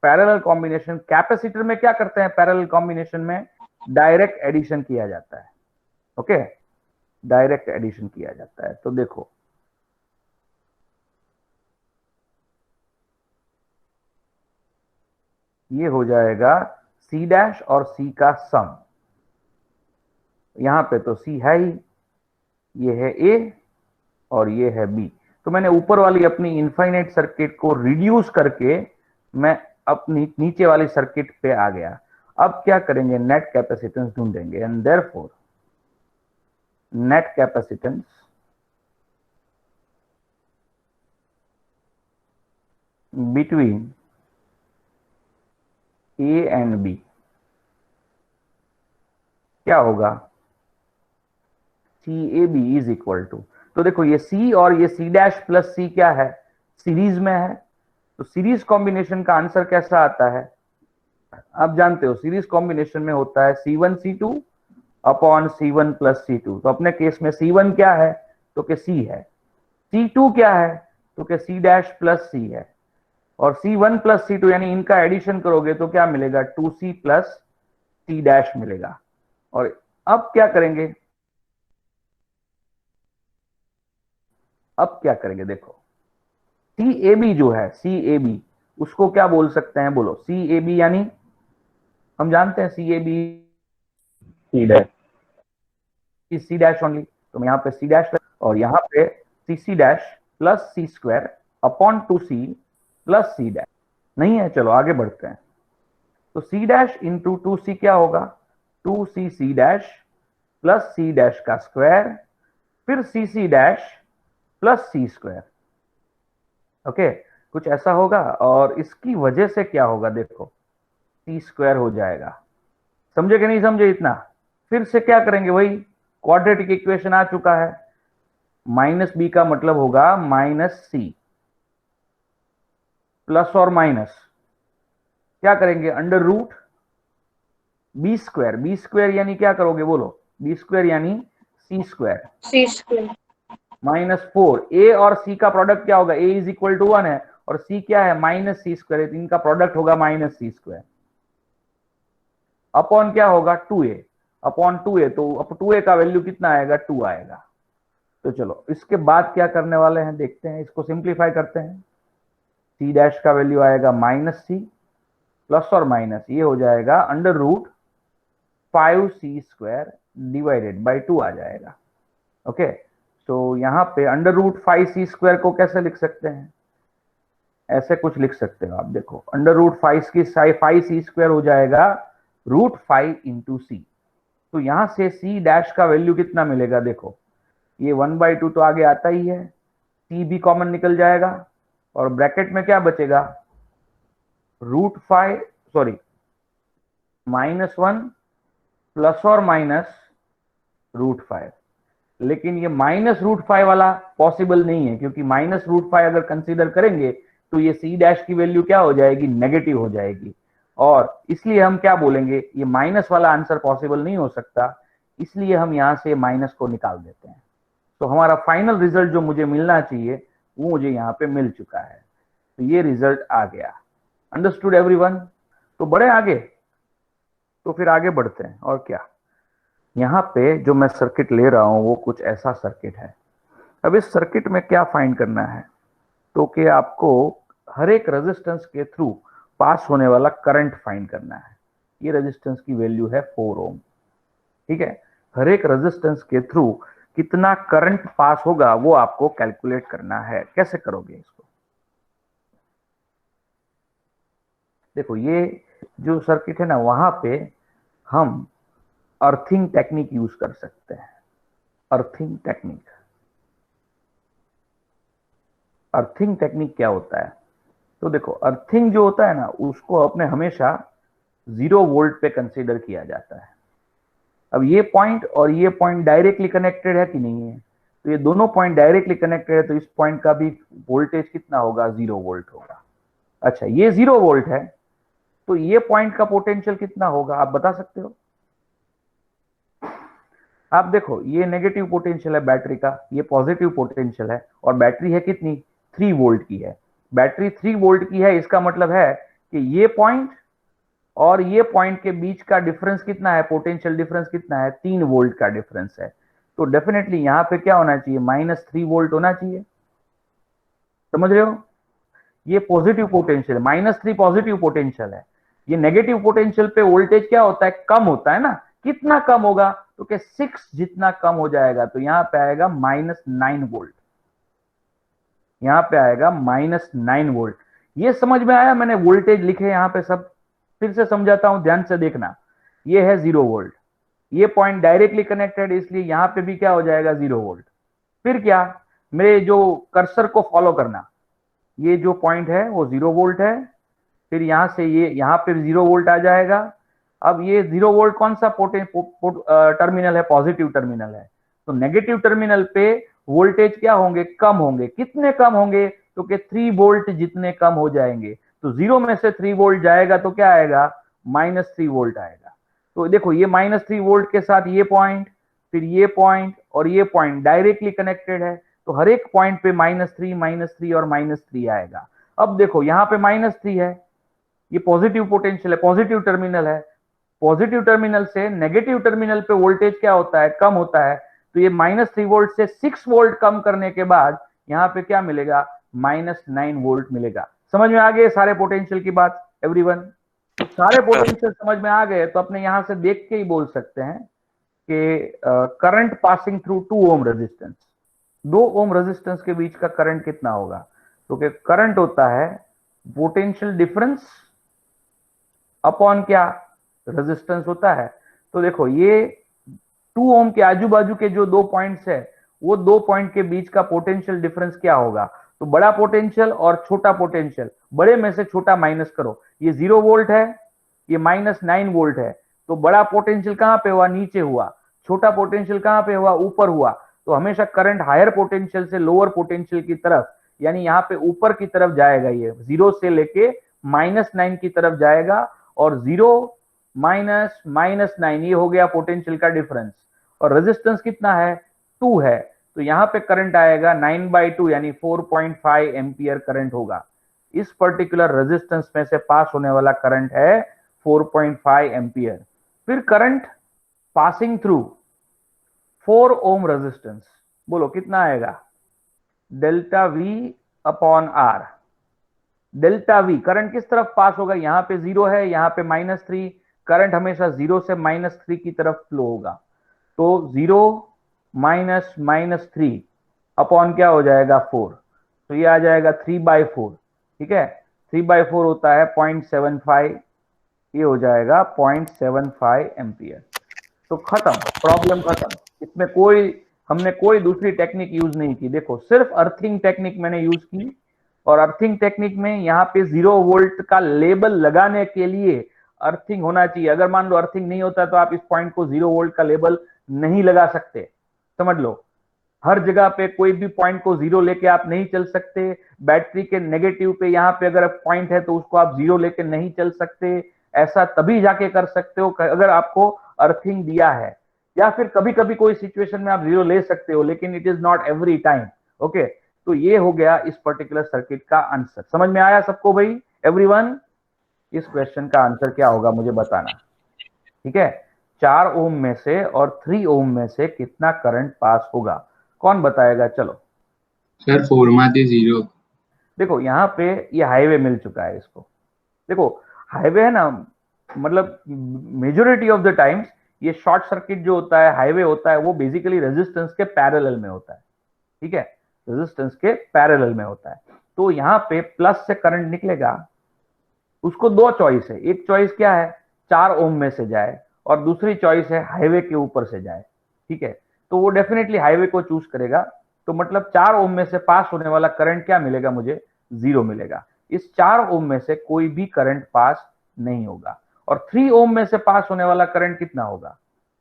Speaker 1: पैरेलल कॉम्बिनेशन कैपेसिटर में क्या करते हैं, पैरेलल कॉम्बिनेशन में डायरेक्ट एडिशन किया जाता है। ओके, डायरेक्ट एडिशन किया जाता है। तो देखो ये हो जाएगा C डैश और C का सम, यहां पे तो C है ही, ये है A और ये है B। तो मैंने ऊपर वाली अपनी इनफाइनाइट सर्किट को रिड्यूस करके मैं अपनी नीचे वाली सर्किट पे आ गया। अब क्या करेंगे, नेट कैपेसिटेंस ढूंढेंगे, and therefore net capacitance between A and B क्या होगा, C A B is equal to, तो देखो ये सी और ये सी डैश प्लस सी क्या है, सीरीज में है, तो सीरीज कॉम्बिनेशन का आंसर कैसा आता है, आप जानते हो सीरीज कॉम्बिनेशन में होता है C1 C2 upon C1 plus C2। तो अपने केस में C1 क्या है, तो के C है, C2 क्या है, तो के C डैश प्लस C है, और C1 प्लस C2 यानी इनका एडिशन करोगे तो क्या मिलेगा, 2C प्लस C डैश मिलेगा। और अब क्या करेंगे, अब क्या करेंगे, देखो CAB जो है, CAB उसको क्या बोल सकते हैं, बोलो CAB यानी हम जानते हैं CAB
Speaker 4: C dash.
Speaker 1: Is C dash only, तो यहाँ पे C डैश और यहाँ पे CC dash plus C square upon 2C plus C dash नहीं है। चलो आगे बढ़ते हैं, तो C डैश इंटू 2C क्या होगा, 2C C dash plus C dash का स्क्वायर फिर CC dash plus C square. Okay, कुछ ऐसा होगा, और इसकी वजह से क्या होगा, देखो C स्क्वायर हो जाएगा, समझे कि नहीं समझे इतना। फिर से क्या करेंगे, वही क्वाड्रेटिक इक्वेशन आ चुका है, माइनस बी का मतलब होगा माइनस सी, प्लस और माइनस क्या करेंगे, under root B square, B square यानी क्या करोगे, बोलो बी स्क्वायर यानी C square,
Speaker 3: C square
Speaker 1: minus 4, A और सी का प्रोडक्ट क्या होगा, ए इज इक्वल टू 1 है और सी क्या है माइनस सी स्क्वायर, इनका प्रोडक्ट होगा माइनस सी स्क्वायर, अपॉन क्या होगा 2a, अपॉन 2a, तो अब 2a का वैल्यू कितना आएगा, 2 आएगा। तो चलो इसके बाद क्या करने वाले हैं, देखते हैं, इसको सिंप्लीफाई करते हैं। c डैश का वैल्यू आएगा माइनस सी, प्लस और माइनस ये हो जाएगा under root 5c square divided by 2 आ जाएगा। ओके, तो यहाँ पे अंडर रूट 5c स्क्वायर को कैसे लिख सकते हैं, ऐसे कुछ लिख सकते हो आप, देखो अंडर रूट 5c स्क्वायर हो जाएगा रूट 5 इंटू सी, तो यहां से c डैश का वैल्यू कितना मिलेगा, देखो ये 1/2 तो आगे आता ही है, c भी कॉमन निकल जाएगा और ब्रैकेट में क्या बचेगा, रूट 5 सॉरी -1 प्लस और माइनस रूट 5, लेकिन ये माइनस रूट 5 वाला पॉसिबल नहीं है, क्योंकि माइनस रूट 5 अगर कंसीडर करेंगे तो ये c डैश की वैल्यू क्या हो जाएगी, नेगेटिव हो जाएगी, और इसलिए हम क्या बोलेंगे, ये माइनस वाला आंसर पॉसिबल नहीं हो सकता, इसलिए हम यहां से माइनस को निकाल देते हैं। तो हमारा फाइनल रिजल्ट जो मुझे मिलना चाहिए वो मुझे यहाँ पे मिल चुका है, तो ये रिजल्ट आ गया। अंडरस्टूड एवरीवन, तो बढ़े आगे, तो फिर आगे बढ़ते हैं, और क्या, यहाँ पे जो मैं सर्किट ले रहा हूं वो कुछ ऐसा सर्किट है। अब इस सर्किट में क्या फाइंड करना है, तो कि आपको हर एक रेजिस्टेंस के थ्रू पास होने वाला करंट फाइंड करना है। ये रेजिस्टेंस की वैल्यू है 4 ओम, ठीक है, हर एक रेजिस्टेंस के थ्रू कितना करंट पास होगा वो आपको कैलकुलेट करना है। कैसे करोगे इसको, देखो ये जो सर्किट है ना, वहां पे हम अर्थिंग टेक्निक यूज कर सकते हैं। अर्थिंग टेक्निक, अर्थिंग टेक्निक क्या होता है, तो देखो अर्थिंग जो होता है ना उसको अपने हमेशा 0 वोल्ट पे कंसीडर किया जाता है। अब ये पॉइंट और ये पॉइंट डायरेक्टली कनेक्टेड है कि नहीं है, तो ये दोनों पॉइंट डायरेक्टली कनेक्टेड है, तो इस पॉइंट का भी वोल्टेज कितना होगा, 0 वोल्ट होगा। अच्छा ये 0 वोल्ट है, तो ये पॉइंट का पोटेंशियल कितना होगा, आप बता सकते हो। आप देखो ये नेगेटिव पोटेंशियल है बैटरी का, ये पॉजिटिव पोटेंशियल है, और बैटरी है कितनी, 3 वोल्ट की है, बैटरी 3 वोल्ट की है, इसका मतलब है कि ये पॉइंट और ये पॉइंट के बीच का डिफरेंस कितना है, पोटेंशियल डिफरेंस कितना है, 3 वोल्ट का डिफरेंस है। तो डेफिनेटली यहां पे क्या होना चाहिए, -3 वोल्ट होना चाहिए, समझ रहे हो। ये पॉजिटिव पोटेंशियल है, -3 पॉजिटिव पोटेंशियल है, ये नेगेटिव पोटेंशियल पे वोल्टेज क्या होता है, कम होता है ना, कितना कम होगा, तो क्या 6 जितना कम हो जाएगा, तो यहां पे आएगा -9 वोल्ट, यहां पे आएगा -9 वोल्ट। ये समझ में आया? मैंने वोल्टेज लिखे यहाँ पे सब, फिर से समझाता हूं, ध्यान से देखना। ये है 0 वोल्ट, ये पॉइंट डायरेक्टली कनेक्टेड, इसलिए यहां पे भी क्या हो जाएगा 0 वोल्ट। फिर क्या, मेरे जो कर्सर को फॉलो करना, ये जो पॉइंट है वो 0 वोल्ट है, फिर यहां से ये यहां पे 0 वोल्ट आ जाएगा। अब ये 0 वोल्ट कौन सा टर्मिनल है? पॉजिटिव टर्मिनल है। तो नेगेटिव टर्मिनल पे वोल्टेज क्या होंगे? कम होंगे। कितने कम होंगे? तो कि 3 वोल्ट जितने कम हो जाएंगे। तो 0 में से 3 वोल्ट जाएगा तो क्या आएगा? -3 वोल्ट आएगा। तो देखो ये -3 वोल्ट के साथ ये पॉइंट, फिर ये पॉइंट और ये पॉइंट डायरेक्टली कनेक्टेड है, तो हर एक पॉइंट पे -3 और -3 आएगा। अब देखो यहाँ पे -3 है, ये पॉजिटिव पोटेंशियल है, पॉजिटिव टर्मिनल है। पॉजिटिव टर्मिनल से नेगेटिव टर्मिनल पे वोल्टेज क्या होता है? कम होता है। तो ये -3 वोल्ट से 6 वोल्ट कम करने के बाद यहाँ पे क्या मिलेगा? -9 वोल्ट मिलेगा। समझ में आ गए सारे पोटेंशियल की बात एवरीवन? तो सारे पोटेंशियल समझ में आ गए तो अपने यहां से देख के ही बोल सकते हैं कि current passing through 2 ohm resistance, 2 ohm resistance के बीच का करंट कितना होगा? तो कि करंट होता है पोटेंशियल डिफरेंस अपॉन क्या? रेजिस्टेंस होता है। तो देखो ये 2 ओम के आजू बाजू के जो 2 पॉइंट्स है, वो 2 पॉइंट के बीच का पोटेंशियल डिफरेंस क्या होगा? तो बड़ा पोटेंशियल और छोटा पोटेंशियल, बड़े में से छोटा माइनस करो। ये 0 वोल्ट है, ये -9 वोल्ट है, तो बड़ा पोटेंशियल कहां पे हुआ? नीचे हुआ। छोटा पोटेंशियल कहां पे हुआ? ऊपर हुआ। तो हमेशा करंट हायर पोटेंशियल से लोअर पोटेंशियल की तरफ, यानी यहाँ पे ऊपर की तरफ जाएगा। ये 0 से लेके -9 की तरफ जाएगा, और 0 -9 ये हो गया पोटेंशियल का डिफरेंस। और रेजिस्टेंस कितना है? 2 है। तो यहाँ पे करंट आएगा 9/2 यानी 4.5 एम्पियर करंट होगा। इस पर्टिकुलर रेजिस्टेंस में से पास होने वाला करंट है 4.5 एम्पियर। फिर current passing through 4 ohm resistance, बोलो कितना आएगा? Delta V upon R। Delta V current किस तरफ पास होगा? यहाँ पे 0 है, यहाँ पे -3, करंट हमेशा 0 से -3 की तरफ फ्लो होगा। तो 0 -3 अपॉन क्या हो जाएगा? 4। तो ये आ जाएगा 3/4। ठीक है, 3/4 होता है 0.75, ये हो जाएगा 0.75 एम्पियर। तो खत्म, प्रॉब्लम खत्म। इसमें हमने कोई दूसरी टेक्निक यूज नहीं की। देखो सिर्फ अर्थिंग टेक्निक मैंने यूज की, और अर्थिंग टेक्निक में यहाँ पे 0 वोल्ट का लेबल लगाने के लिए अर्थिंग होना चाहिए। अगर मान लो अर्थिंग नहीं होता तो आप इस पॉइंट को 0 वोल्ट का लेबल नहीं लगा सकते। समझ लो, हर जगह पे कोई भी पॉइंट को 0 लेके आप नहीं चल सकते। बैटरी के नेगेटिव पे यहाँ पे अगर पॉइंट है तो उसको आप 0 लेके नहीं चल सकते। ऐसा तभी जाके कर सकते हो अगर आपको अर्थिंग दिया है, या फिर कभी कभी कोई सिचुएशन में आप 0 ले सकते हो, लेकिन it is not every time. Okay, तो ये हो गया इस पर्टिकुलर सर्किट का आंसर। समझ में आया सबको भाई एवरीवन? इस क्वेश्चन का आंसर क्या होगा मुझे बताना। ठीक है, 4 ओम में से और 3 ओम में से कितना करंट पास होगा? कौन बताएगा? चलो
Speaker 3: सर 4 માંથી 0।
Speaker 1: देखो यहाँ पे ये हाईवे मिल चुका है इसको। देखो हाईवे है ना, मतलब मेजोरिटी ऑफ द टाइम्स ये शॉर्ट सर्किट जो होता है, हाईवे होता है, वो बेसिकली रेजिस्टेंस के पैरेलल में होता है। ठीक है, रेजिस्टेंस के पैरेलल में होता है। तो यहाँ पे प्लस से करंट निकलेगा, उसको 2 चॉइस है। एक चॉइस क्या है? 4 ओम में से जाए, और दूसरी चॉइस है हाईवे के ऊपर से जाए। ठीक है, तो वो डेफिनेटली हाईवे को चूज करेगा। तो मतलब 4 ओम में से पास होने वाला करंट क्या मिलेगा मुझे? 0 मिलेगा। इस 4 ओम में से कोई भी करंट पास नहीं होगा। और 3 ओम में से पास होने वाला करंट कितना होगा?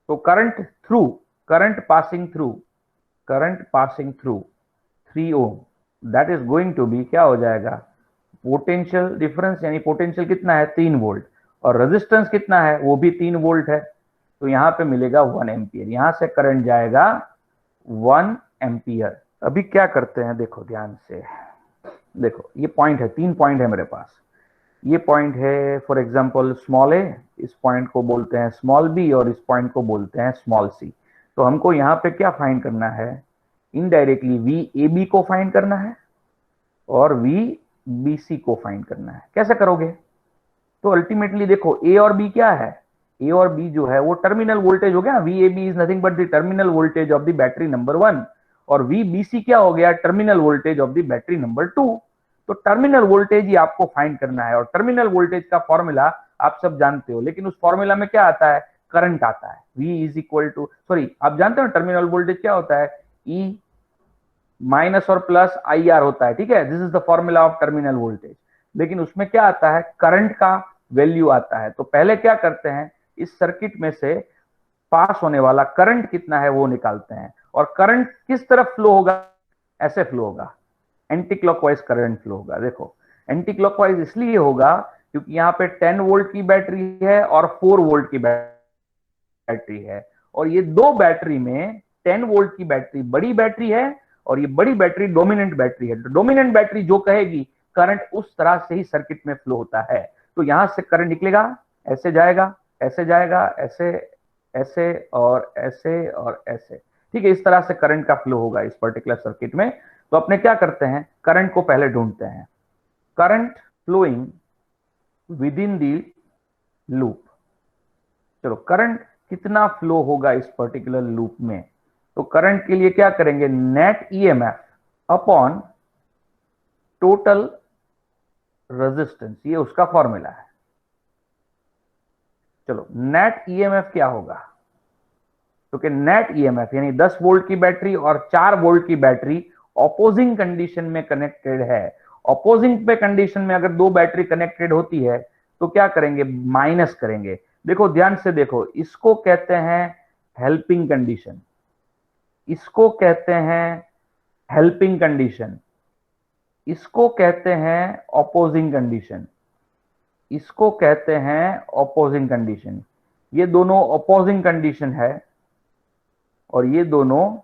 Speaker 1: तो current passing through 3 ohm, that is going to be क्या हो जाएगा? पोटेंशियल डिफरेंस, यानी पोटेंशियल कितना है? 3 वोल्ट, और रेजिस्टेंस कितना है? वो भी 3 वोल्ट है। तो यहाँ पे मिलेगा 1 एम्पियर। यहां से करंट जाएगा 1 एम्पियर। अभी क्या करते हैं, देखो ध्यान से देखो, ये पॉइंट है, 3 पॉइंट है मेरे पास। ये पॉइंट है फॉर एग्जांपल स्मॉल ए, इस पॉइंट को बोलते हैं स्मॉल बी, और इस पॉइंट को बोलते हैं स्मॉल सी। तो हमको यहाँ पे क्या फाइंड करना है? इनडायरेक्टली VAB को फाइंड करना है और VBC को फाइंड करना है। कैसे करोगे? तो अल्टीमेटली देखो A और B क्या है? A और B जो है वो टर्मिनल वोल्टेज हो गया। VAB is nothing but the terminal voltage of the battery number 1, और VBC क्या हो गया? Terminal voltage of the battery number 2। तो टर्मिनल वोल्टेज ही आपको फाइंड करना है, और टर्मिनल वोल्टेज का फॉर्मूला आप सब जानते हो, लेकिन उस फॉर्मूला में क्या आता है, करंट आता है। V is equal to, sorry आप जानते हो टर्मिनल वोल्टेज क्या होता है, E माइनस और प्लस IR होता है, ठीक है, this is the formula of terminal voltage. लेकिन उसमें क्या आता है, करंट का वैल्यू आता है। तो पहले क्या करते हैं, इस सर्किट में से पास होने वाला करंट कितना है वो निकालते हैं, और करंट किस तरफ फ्लो होगा, ऐसे फ्लो होगा, एंटी क्लॉकवाइज करंट फ्लो होगा। देखो एंटी क्लॉकवाइज इसलिए होगा क्योंकि यहाँ पे 10 वोल्ट की बैटरी है और 4 वोल्ट की बैटरी है, और ये दो बैटरी में 10 वोल्ट की बैटरी बड़ी बैटरी है और ये बड़ी बैटरी डोमिनेंट बैटरी है। तो डोमिनेंट बैटरी जो कहेगी करंट उस तरह से ही सर्किट में फ्लो होता है। तो यहां से करंट निकलेगा, ऐसे जाएगा, ऐसे जाएगा, ऐसे, ऐसे और ऐसे और ऐसे, ठीक है, इस तरह से करंट का फ्लो होगा इस पर्टिकुलर सर्किट में। तो अपने क्या करते हैं, करंट को पहले ढूंढते हैं, current flowing within the loop. चलो करंट कितना फ्लो होगा इस पर्टिकुलर लूप में, तो करंट के लिए क्या करेंगे, net EMF upon total resistance, ये उसका फॉर्मूला है। चलो नेट ईएमएफ क्या होगा, क्योंकि नेट ईएमएफ यानी 10 वोल्ट की बैटरी और 4 वोल्ट की बैटरी ऑपोजिंग कंडीशन में कनेक्टेड है। ऑपोजिंग पे कंडीशन में अगर दो बैटरी कनेक्टेड होती है तो क्या करेंगे, माइनस करेंगे। देखो ध्यान से देखो, इसको कहते हैं हेल्पिंग कंडीशन, इसको कहते हैं हेल्पिंग कंडीशन, इसको कहते हैं ऑपोजिंग कंडीशन, इसको कहते हैं ऑपोजिंग कंडीशन। ये दोनों ऑपोजिंग कंडीशन है और ये दोनों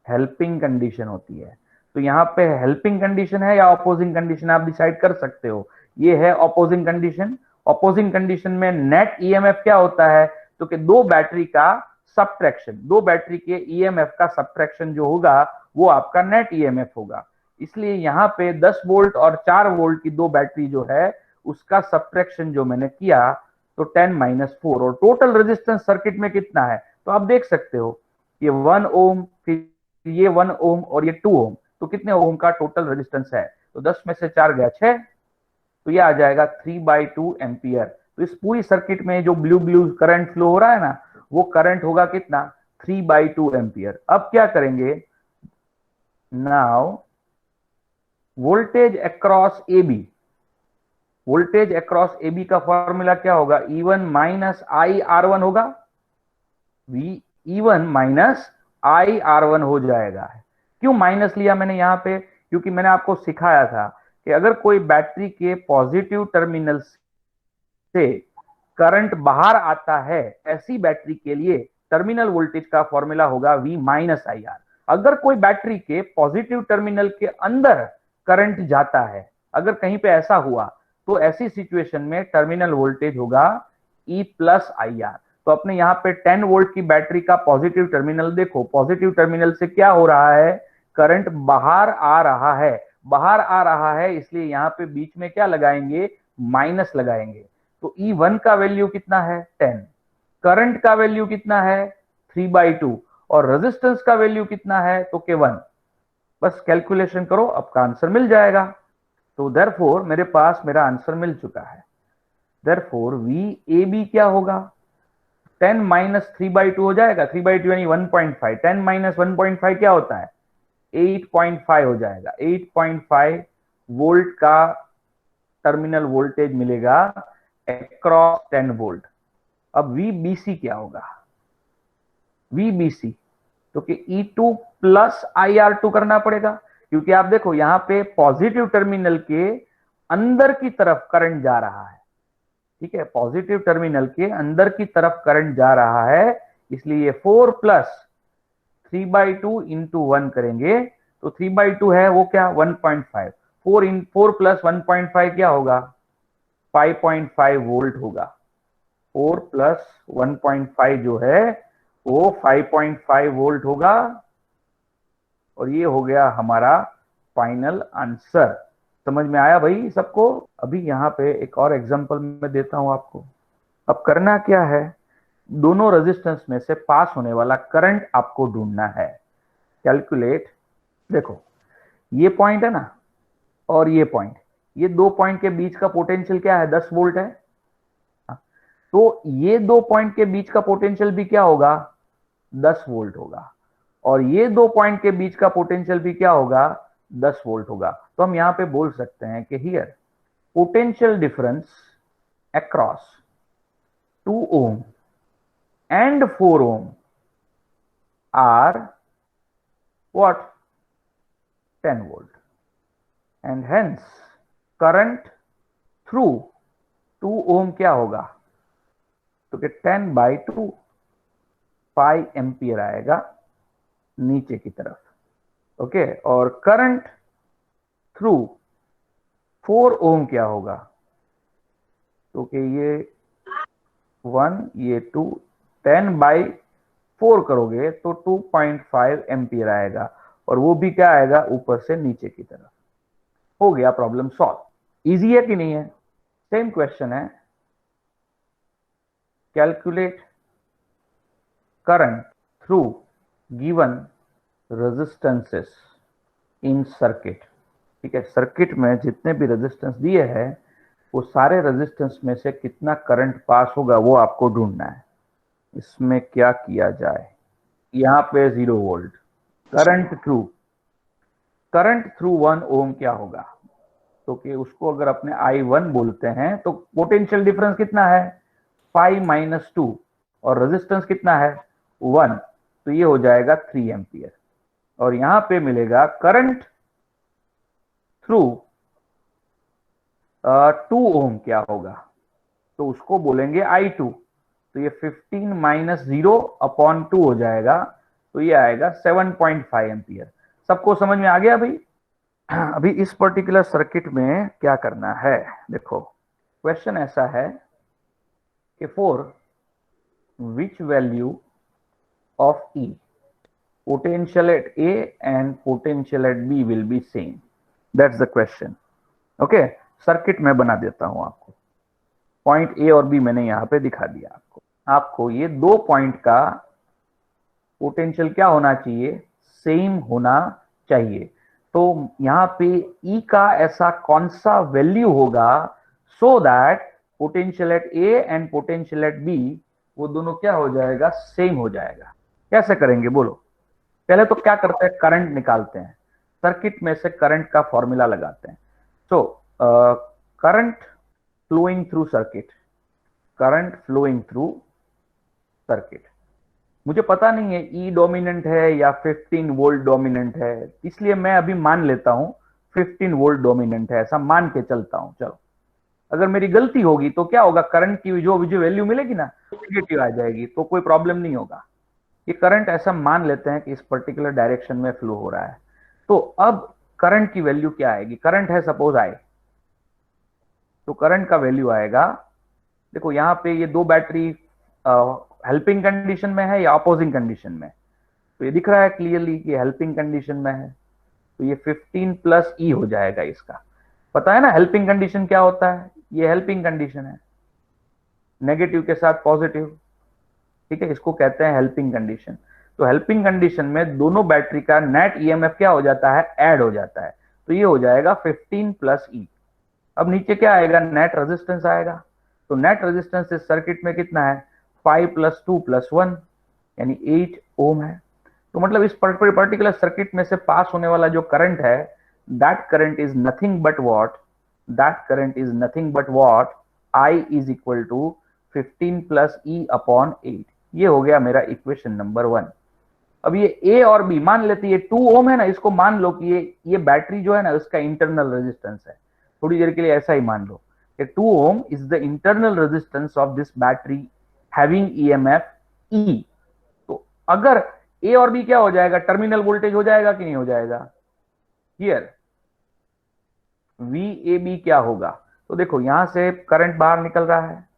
Speaker 1: हेल्पिंग कंडीशन होती है। तो यहां पे हेल्पिंग कंडीशन है या ऑपोजिंग कंडीशन आप डिसाइड कर सकते हो। ये है ऑपोजिंग कंडीशन। ऑपोजिंग कंडीशन में नेट ईएमएफ क्या होता है, तो कि दो बैटरी का सब्ट्रैक्शन, दो बैटरी के ईएमएफ का सब्ट्रैक्शन जो होगा वो आपका नेट ईएमएफ होगा। इसलिए यहां पे 10 वोल्ट और 4 वोल्ट की दो बैटरी जो है उसका सब्ट्रैक्शन जो मैंने किया तो 10 माइनस 4, और टोटल रेजिस्टेंस सर्किट में कितना है, तो आप देख सकते हो ये 1 ओम, फिर ये 1 ओम और ये 2 ओम, तो कितने ओम का टोटल रेजिस्टेंस है, तो 10 में से 4 गया 6, तो ये आ जाएगा 3/2 एम्पियर। तो इस पूरी सर्किट में जो ब्लू ब्लू करंट फ्लो हो रहा है ना, वो करंट होगा कितना, 3/2 एम्पियर। अब क्या करेंगे, now voltage across A B, voltage across A B का फॉर्मूला क्या होगा, E1 माइनस IR1 होगा, E1 माइनस IR1 हो जाएगा। क्यों माइनस लिया मैंने यहां पे, क्योंकि मैंने आपको सिखाया था कि अगर कोई बैटरी के पॉजिटिव टर्मिनल से करंट बाहर आता है, ऐसी बैटरी के लिए टर्मिनल वोल्टेज का फॉर्मूला होगा V माइनस IR। अगर कोई बैटरी के पॉजिटिव टर्मिनल के अंदर करंट जाता है, अगर कहीं पे ऐसा हुआ, तो ऐसी सिचुएशन में टर्मिनल वोल्टेज होगा E प्लस IR। तो अपने यहाँ पे 10 वोल्ट की बैटरी का पॉजिटिव टर्मिनल देखो, पॉजिटिव टर्मिनल से क्या हो रहा है, करंट बाहर आ रहा है, बाहर आ रहा है, इसलिए यहाँ पे बीच में क्या लगाएंगे, माइनस लगाएंगे। तो E1 का वैल्यू कितना है 10, करंट का वैल्यू कितना है 3/2, और रेजिस्टेंस का वैल्यू कितना है तो के 1। बस कैलकुलेशन करो, आपका आंसर मिल जाएगा। तो देयरफॉर मेरे पास मेरा आंसर मिल चुका है। देयरफॉर VAB क्या होगा, 10 माइनस 3/2 हो जाएगा, 3/2 यानी 1.5, 10 माइनस 1.5 क्या होता है 8.5 हो जाएगा। 8.5 वोल्ट का टर्मिनल वोल्टेज मिलेगा अक्रॉस 10 वोल्ट। अब VBC क्या होगा, VBC तो कि E2 प्लस IR2 करना पड़ेगा, क्योंकि आप देखो यहां पे पॉजिटिव टर्मिनल के अंदर की तरफ करंट जा रहा है, ठीक है, पॉजिटिव टर्मिनल के अंदर की तरफ करंट जा रहा है, इसलिए 4 प्लस 3/2 इंटू 1 करेंगे, तो 3/2 है वो क्या 1.5, 4 प्लस 1.5 क्या होगा 5.5 वोल्ट होगा। 4 प्लस 1.5 जो है वो 5.5 वोल्ट होगा, और ये हो गया हमारा फाइनल आंसर। समझ में आया भाई सबको। अभी यहाँ पे एक और एग्जांपल मैं देता हूं आपको। अब करना क्या है, दोनों रेजिस्टेंस में से पास होने वाला करंट आपको ढूंढना है। कैलकुलेट, देखो ये पॉइंट है ना, और ये 2 पॉइंट के बीच का पोटेंशियल क्या है, 10 वोल्ट है। तो ये 2 पॉइंट के बीच का पोटेंशियल भी क्या होगा, 10 वोल्ट होगा, और ये 2 पॉइंट के बीच का पोटेंशियल भी क्या होगा, 10 वोल्ट होगा। तो हम यहां पे बोल सकते हैं कि here potential difference across 2 ohm and 4 ohm are what, 10 volt, and hence current through 2 ohm क्या होगा, तो कि 10/2 5 एम्पियर आएगा नीचे की तरफ, ओके। और करंट थ्रू 4 ohm क्या होगा, तो कि ये 1 ये 2 10/4 करोगे तो 2.5 एम्पियर आएगा, और वो भी क्या आएगा, ऊपर से नीचे की तरफ। हो गया प्रॉब्लम सॉल्व। इजी है कि नहीं है? सेम क्वेश्चन है, calculate current through given resistances in circuit. ठीक है, सर्किट में जितने भी रेजिस्टेंस दिए हैं वो सारे रेजिस्टेंस में से कितना करंट पास होगा वो आपको ढूंढना है। इसमें क्या किया जाए, यहां पे 0 वोल्ट करंट थ्रू 1 ohm क्या होगा, तो कि उसको अगर अपने I1 बोलते हैं तो पोटेंशियल डिफरेंस कितना है, 5 - 2, और रेजिस्टेंस कितना है, 1, तो ये हो जाएगा 3 एम्पियर। और यहां पे मिलेगा करंट थ्रू 2 ohm क्या होगा, तो उसको बोलेंगे I2, तो ये 15 - 0/2 हो जाएगा, तो ये आएगा 7.5 एम्पियर। सबको समझ में आ गया भाई? अभी इस पर्टिकुलर सर्किट में क्या करना है, देखो क्वेश्चन ऐसा है कि for which value of E potential at A and potential at B will be same, that's the question, okay। Circuit में बना देता हूं आपको, पॉइंट ए और बी मैंने यहां पे दिखा दिया आपको ये 2 पॉइंट का पोटेंशियल क्या होना चाहिए, सेम होना चाहिए। तो यहां पे ई का ऐसा कौन सा वैल्यू होगा so that potential at A and potential at B वो दोनों क्या हो जाएगा, सेम हो जाएगा। कैसे करेंगे बोलो? पहले तो क्या करते हैं, करंट निकालते हैं, सर्किट में से करंट का फॉर्मूला लगाते हैं। So current flowing through circuit, मुझे पता नहीं है ई डोमिनेंट है या 15 वोल्ट डोमिनेंट है, इसलिए मैं अभी मान लेता हूं 15 वोल्ट डोमिनेंट है, ऐसा मान के चलता हूं। चलो, अगर मेरी गलती होगी तो क्या होगा, करंट की जो वैल्यू मिलेगी ना नेगेटिव आ जाएगी, तो कोई प्रॉब्लम नहीं होगा। ये करंट ऐसा मान लेते हैं कि इस पर्टिकुलर डायरेक्शन में फ्लो हो रहा है। तो अब करंट की वैल्यू क्या आएगी, करंट है सपोज आई, तो करंट का वैल्यू आएगा, देखो यहां पे ये 2 बैटरी हेल्पिंग कंडीशन में है या अपोजिंग कंडीशन में, तो ये दिख रहा है क्लियरली कि हेल्पिंग कंडीशन में है, तो ये 15 + E हो जाएगा। इसका पता है ना हेल्पिंग कंडीशन क्या होता है, ये हेल्पिंग कंडीशन है, नेगेटिव के साथ पॉजिटिव, ठीक है, इसको कहते हैं हेल्पिंग कंडीशन। तो हेल्पिंग कंडीशन में दोनों बैटरी का नेट ईएमएफ क्या हो जाता है, ऐड हो जाता है, तो ये हो जाएगा 15 + E। अब नीचे क्या आएगा, नेट रेजिस्टेंस आएगा, तो नेट रेजिस्टेंस इस सर्किट में कितना है, 5 + 2 + 1 यानी 8 ओम है। तो मतलब इस पर्टिकुलर सर्किट में से पास होने वाला जो करंट है, that current is nothing but what, I is equal to 15 + E/8। ये हो गया मेरा इक्वेशन नंबर 1। अब ये ए और बी मान लेते हैं, ये 2 ओम है ना, इसको मान लो कि ये बैटरी जो है ना उसका इंटरनल रेजिस्टेंस है, थोड़ी देर के लिए ऐसा ही मान लो कि 2 ohm is the internal resistance of this battery having EMF E। तो अगर A और B क्या हो जाएगा, टर्मिनल वोल्टेज हो जाएगा कि नहीं हो जाएगा, हियर VAB क्या होगा, तो देखो यहां से करंट बाहर निकल रहा है,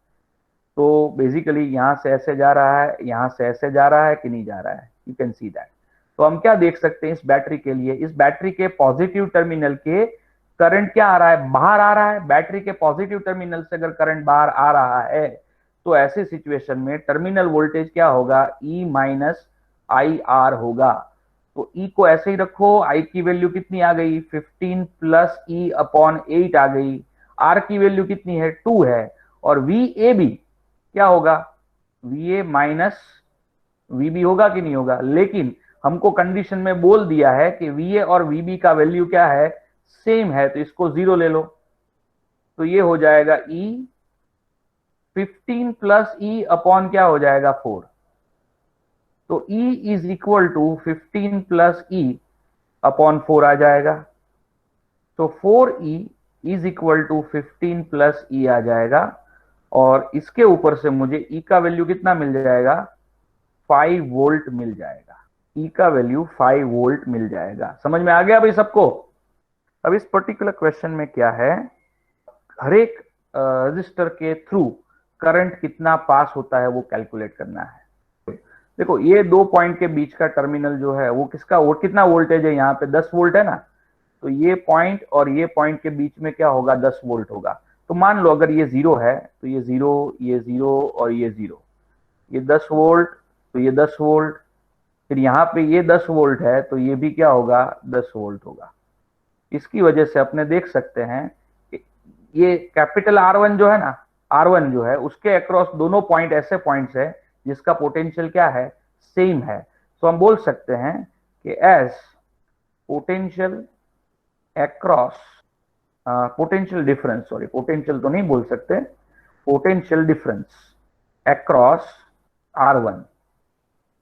Speaker 1: तो बेसिकली यहां से ऐसे जा रहा है, यहां से ऐसे जा रहा है कि नहीं जा रहा है, यू कैन सी दैट। तो हम क्या देख सकते हैं इस बैटरी के लिए, इस बैटरी के पॉजिटिव टर्मिनल के करंट क्या आ रहा है, बाहर आ रहा है। बैटरी के पॉजिटिव टर्मिनल से अगर करंट बाहर आ रहा है तो ऐसे सिचुएशन में टर्मिनल वोल्टेज क्या होगा, E - IR होगा। तो E को ऐसे ही रखो, I की वैल्यू कितनी आ गई 15 प्लस E अपॉन 8 आ गई। R की वैल्यू कितनी है 2 है। और VAB क्या होगा, VA माइनस VB होगा कि नहीं होगा, लेकिन हमको कंडीशन में बोल दिया है कि VA और VB का वैल्यू क्या है, सेम है, तो इसको 0 ले लो। तो ये हो जाएगा E 15 प्लस E अपॉन क्या हो जाएगा 4। तो E is equal to 15 plus E upon 4 आ जाएगा। तो 4E is equal to 15 plus E आ जाएगा। और इसके ऊपर से मुझे E का वैल्यू कितना मिल जाएगा, 5 वोल्ट मिल जाएगा। E का वैल्यू 5 वोल्ट मिल जाएगा। समझ में आ गया भाई सबको। अब इस पर्टिकुलर क्वेश्चन में क्या है, हर एक रजिस्टर के थ्रू करंट कितना पास होता है वो कैलकुलेट करना है। देखो ये 2 पॉइंट के बीच का टर्मिनल जो है वो किसका, वो कितना वोल्टेज है, यहाँ पे 10 वोल्ट है ना। तो ये पॉइंट और ये पॉइंट के बीच में क्या होगा, 10 वोल्ट होगा। तो मान लो अगर ये 0 है तो ये 0, ये 0 और ये 0, ये 10 वोल्ट, तो ये 10 वोल्ट, फिर यहाँ पे ये 10 वोल्ट है तो ये भी क्या होगा, 10 वोल्ट होगा। इसकी वजह से अपने देख सकते हैं कि ये कैपिटल R1 जो है ना, R1 जो है उसके अक्रॉस दोनों पॉइंट ऐसे पॉइंट्स है जिसका पोटेंशियल क्या है, सेम है। तो हम बोल सकते हैं कि as potential across, potential difference, sorry potential तो नहीं बोल सकते, potential difference across R1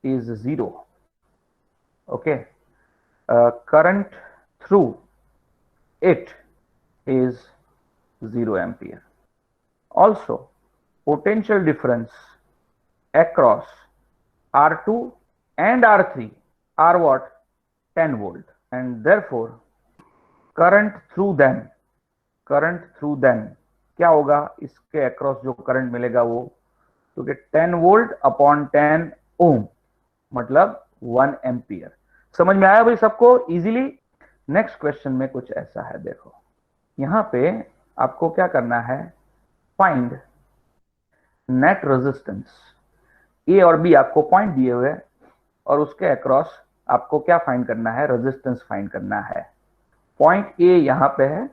Speaker 1: is 0. Okay, current through it is 0 ampere. Also, potential difference across R2 and R3 are what, 10 volt, and therefore current through them क्या होगा, इसके across जो current मिलेगा वो, क्योंकि 10 वोल्ट अपॉन 10 ओम मतलब 1 एम्पियर। समझ में आया भाई सबको इजीली। नेक्स्ट क्वेश्चन में कुछ ऐसा है, देखो यहां पे आपको क्या करना है, फाइंड नेट रेजिस्टेंस। ए और बी आपको पॉइंट दिए हुए और उसके अक्रॉस आपको क्या फाइंड करना है, रेजिस्टेंस फाइंड करना है। पॉइंट ए यहां पे है,